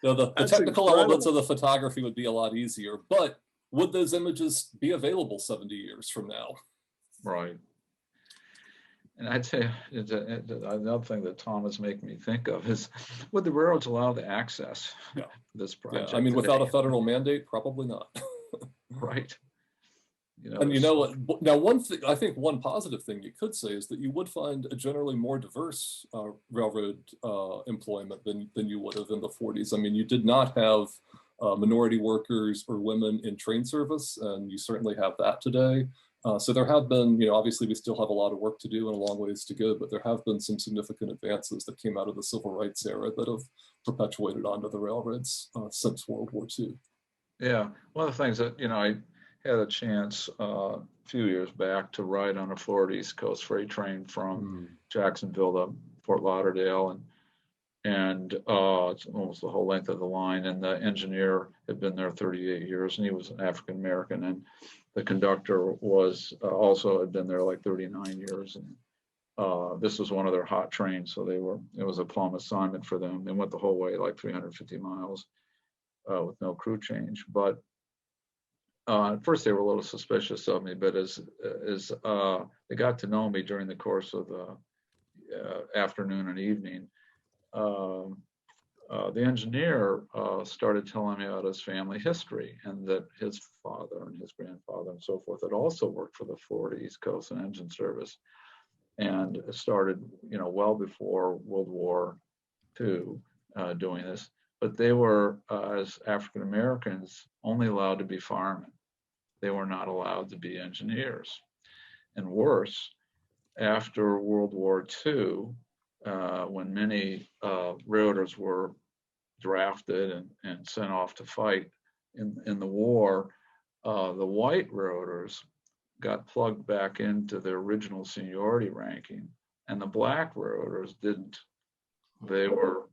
S1: No, the
S3: That's
S1: technical elements
S3: incredible.
S1: of the photography would be a lot easier, but would those images be available 70 years from now?
S4: Right. And I'd say another thing that Tom is making me think of is, would the railroads allow the access
S1: Yeah.
S4: to this
S1: Yeah,
S4: project?
S1: I mean, without a
S4: today?
S1: federal mandate, probably not.
S4: Right.
S1: And you know what? Now, one thing, I think one positive thing you could say is that you would find a generally more diverse railroad employment than you would have in the 40s. I mean, you did not have minority workers or women in train service, and you certainly have that today. So there have been, obviously we still have a lot of work to do and a long ways to go, but there have been some significant advances that came out of the civil rights era that have perpetuated onto the railroads since World War II.
S4: Yeah, one of the things that, I had a chance a few years back to ride on a Florida East Coast freight train from Jacksonville to Fort Lauderdale, and it's almost the whole length of the line. And the engineer had been there 38 years, and he was an African American, and the conductor was also had been there like 39 years. And this was one of their hot trains, so it was a plum assignment for them. They went the whole way, like 350 miles, with no crew change. But at first they were a little suspicious of me, but as they got to know me during the course of the afternoon and evening, the engineer started telling me about his family history, and that his father and his grandfather and so forth had also worked for the Florida East Coast and engine service, and started, well before World War II doing this. But they were, as African Americans, only allowed to be firemen. They were not allowed to be engineers. And worse, after World War II, when many railroaders were drafted and sent off to fight in the war, the white railroaders got plugged back into their original seniority ranking, and the black railroaders didn't. They were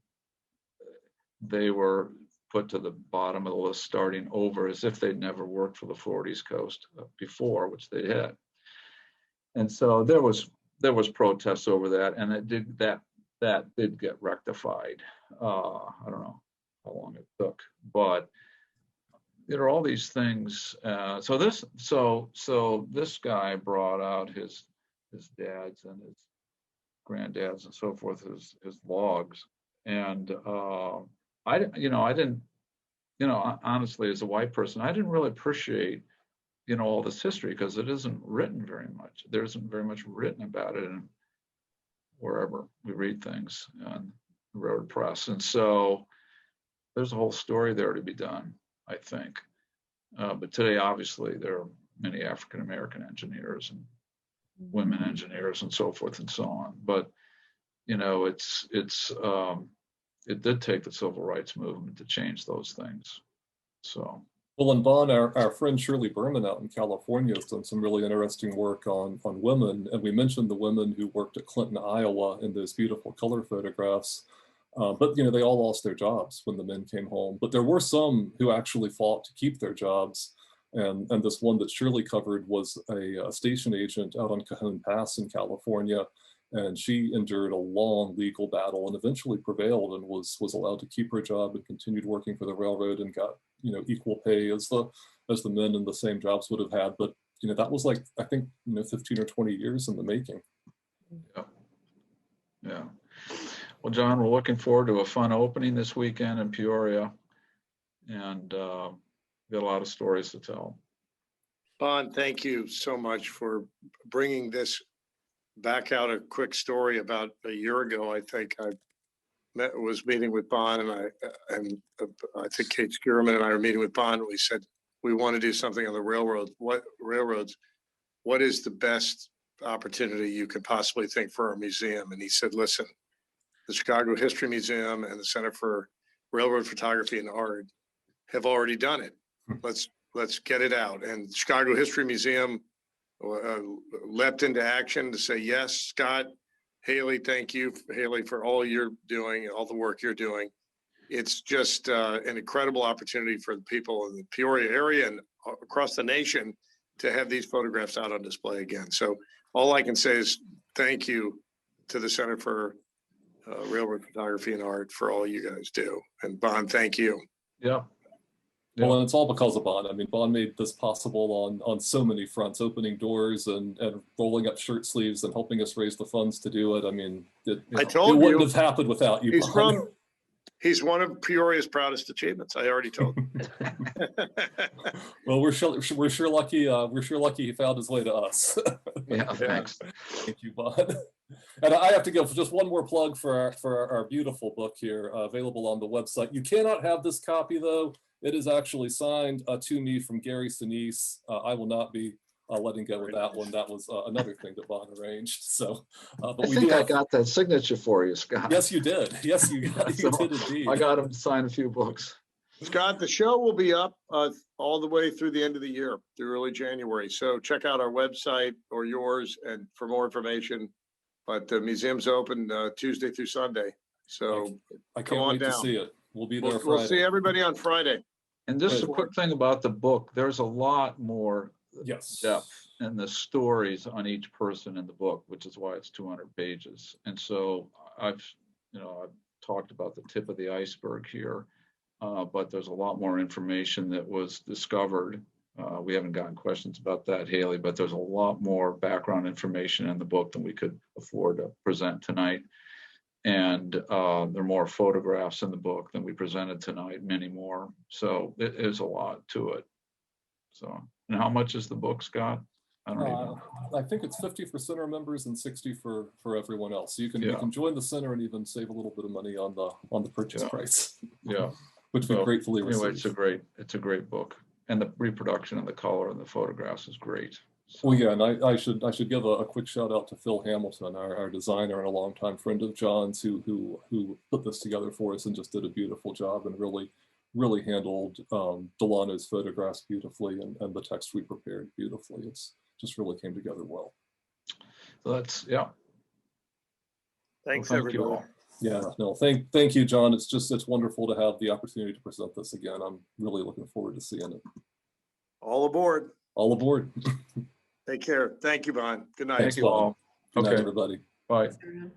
S4: put to the bottom of the list, starting over as if they'd never worked for the Florida East Coast before, which they had. And so there was protests over that, and that did get rectified. I don't know how long it took, but there are all these things. So this guy brought out his dad's and his granddad's and so forth, his logs, and I didn't, honestly, as a white person, I didn't really appreciate, all this history, because it isn't written very much. There isn't very much written about it in wherever we read things on the road press. And so there's a whole story there to be done, I think. But today, obviously, there are many African American engineers and women engineers and so forth and so on. But it did take the civil rights movement to change those things. So.
S1: Well, and Vaughn, our friend Shirley Berman out in California has done some really interesting work on women. And we mentioned the women who worked at Clinton, Iowa in those beautiful color photographs. But, they all lost their jobs when the men came home. But there were some who actually fought to keep their jobs. And this one that Shirley covered was a station agent out on Cajon Pass in California. And she endured a long legal battle and eventually prevailed and was allowed to keep her job and continued working for the railroad and got, equal pay as the men in the same jobs would have had. But, that was like, I think, 15 or 20 years in the making.
S4: Yeah. Well, John, we're looking forward to a fun opening this weekend in Peoria, and got a lot of stories to tell.
S3: Bond, thank you so much for bringing this back out. A quick story about a year ago, I think I was meeting with Bond, and I think Kate Skierman and I were meeting with Bond. We said, we want to do something on the railroads. What is the best opportunity you could possibly think for our museum? And he said, listen, the Chicago History Museum and the Center for Railroad Photography and Art have already done it. Let's get it out. And Chicago History Museum leapt into action to say, yes, Scott, Haley, thank you, Haley, for all you're doing, all the work you're doing. It's just an incredible opportunity for the people in the Peoria area and across the nation to have these photographs out on display again. So all I can say is thank you to the Center for Railroad Photography and Art for all you guys do. And Bon, thank you.
S4: Yeah.
S1: Well, and it's all because of Bon. I mean, Bon made this possible on so many fronts, opening doors and rolling up shirt sleeves and helping us raise the funds to do it. I mean, it wouldn't have happened without you, Bon.
S3: He's one of Peoria's proudest achievements. I already told him.
S1: Well, we're sure lucky. We're sure lucky he found his way to us.
S4: Yeah, thanks.
S1: Thank you, Bon. And I have to give just one more plug for our beautiful book here, available on the website. You cannot have this copy though. It is actually signed to me from Gary Sinise. I will not be letting go with that one. That was another thing that Bon arranged. So, but
S4: I got that signature for you, Scott.
S1: Yes, you did. Yes, you did indeed.
S4: I got him to sign a few books.
S3: Scott, the show will be up all the way through the end of the year, through early January. So check out our website or yours and for more information. But the museum's open Tuesday through Sunday. So
S1: I can't wait to see it. We'll be there Friday.
S3: We'll see everybody on Friday.
S4: And just a quick thing about the book. There's a lot more depth in the stories on each person in the book, which is why it's 200 pages. And so I've talked about the tip of the iceberg here, but there's a lot more information that was discovered. We haven't gotten questions about that, Haley, but there's a lot more background information in the book than we could afford to present tonight. And there are more photographs in the book than we presented tonight, many more. So it is a lot to it. So, and how much is the book, Scott? I don't even know.
S1: I think it's 50 for center members and 60 for everyone else. So you can join the center and even save a little bit of money on the purchase price.
S4: Yeah,
S1: which we gratefully receive.
S4: Anyway, it's a great book, and the reproduction and the color and the photographs is great. So.
S1: Well, yeah, and I should give a quick shout out to Phil Hamilton, our designer and a longtime friend of John's, who put this together for us and just did a beautiful job and really handled Delano's photographs beautifully and the text we prepared beautifully. It's just really came together well.
S4: So that's
S3: Thanks,
S4: well,
S3: everybody.
S4: you all.
S1: Yeah, no, thank you, John. It's wonderful to have the opportunity to present this again. I'm really looking forward to seeing it.
S3: All aboard.
S1: All aboard.
S3: Take care. Thank you, Bon. Good night.
S4: Thank you all.
S1: Good night,
S4: Okay.
S1: everybody.
S4: Bye.
S2: Thanks, everyone.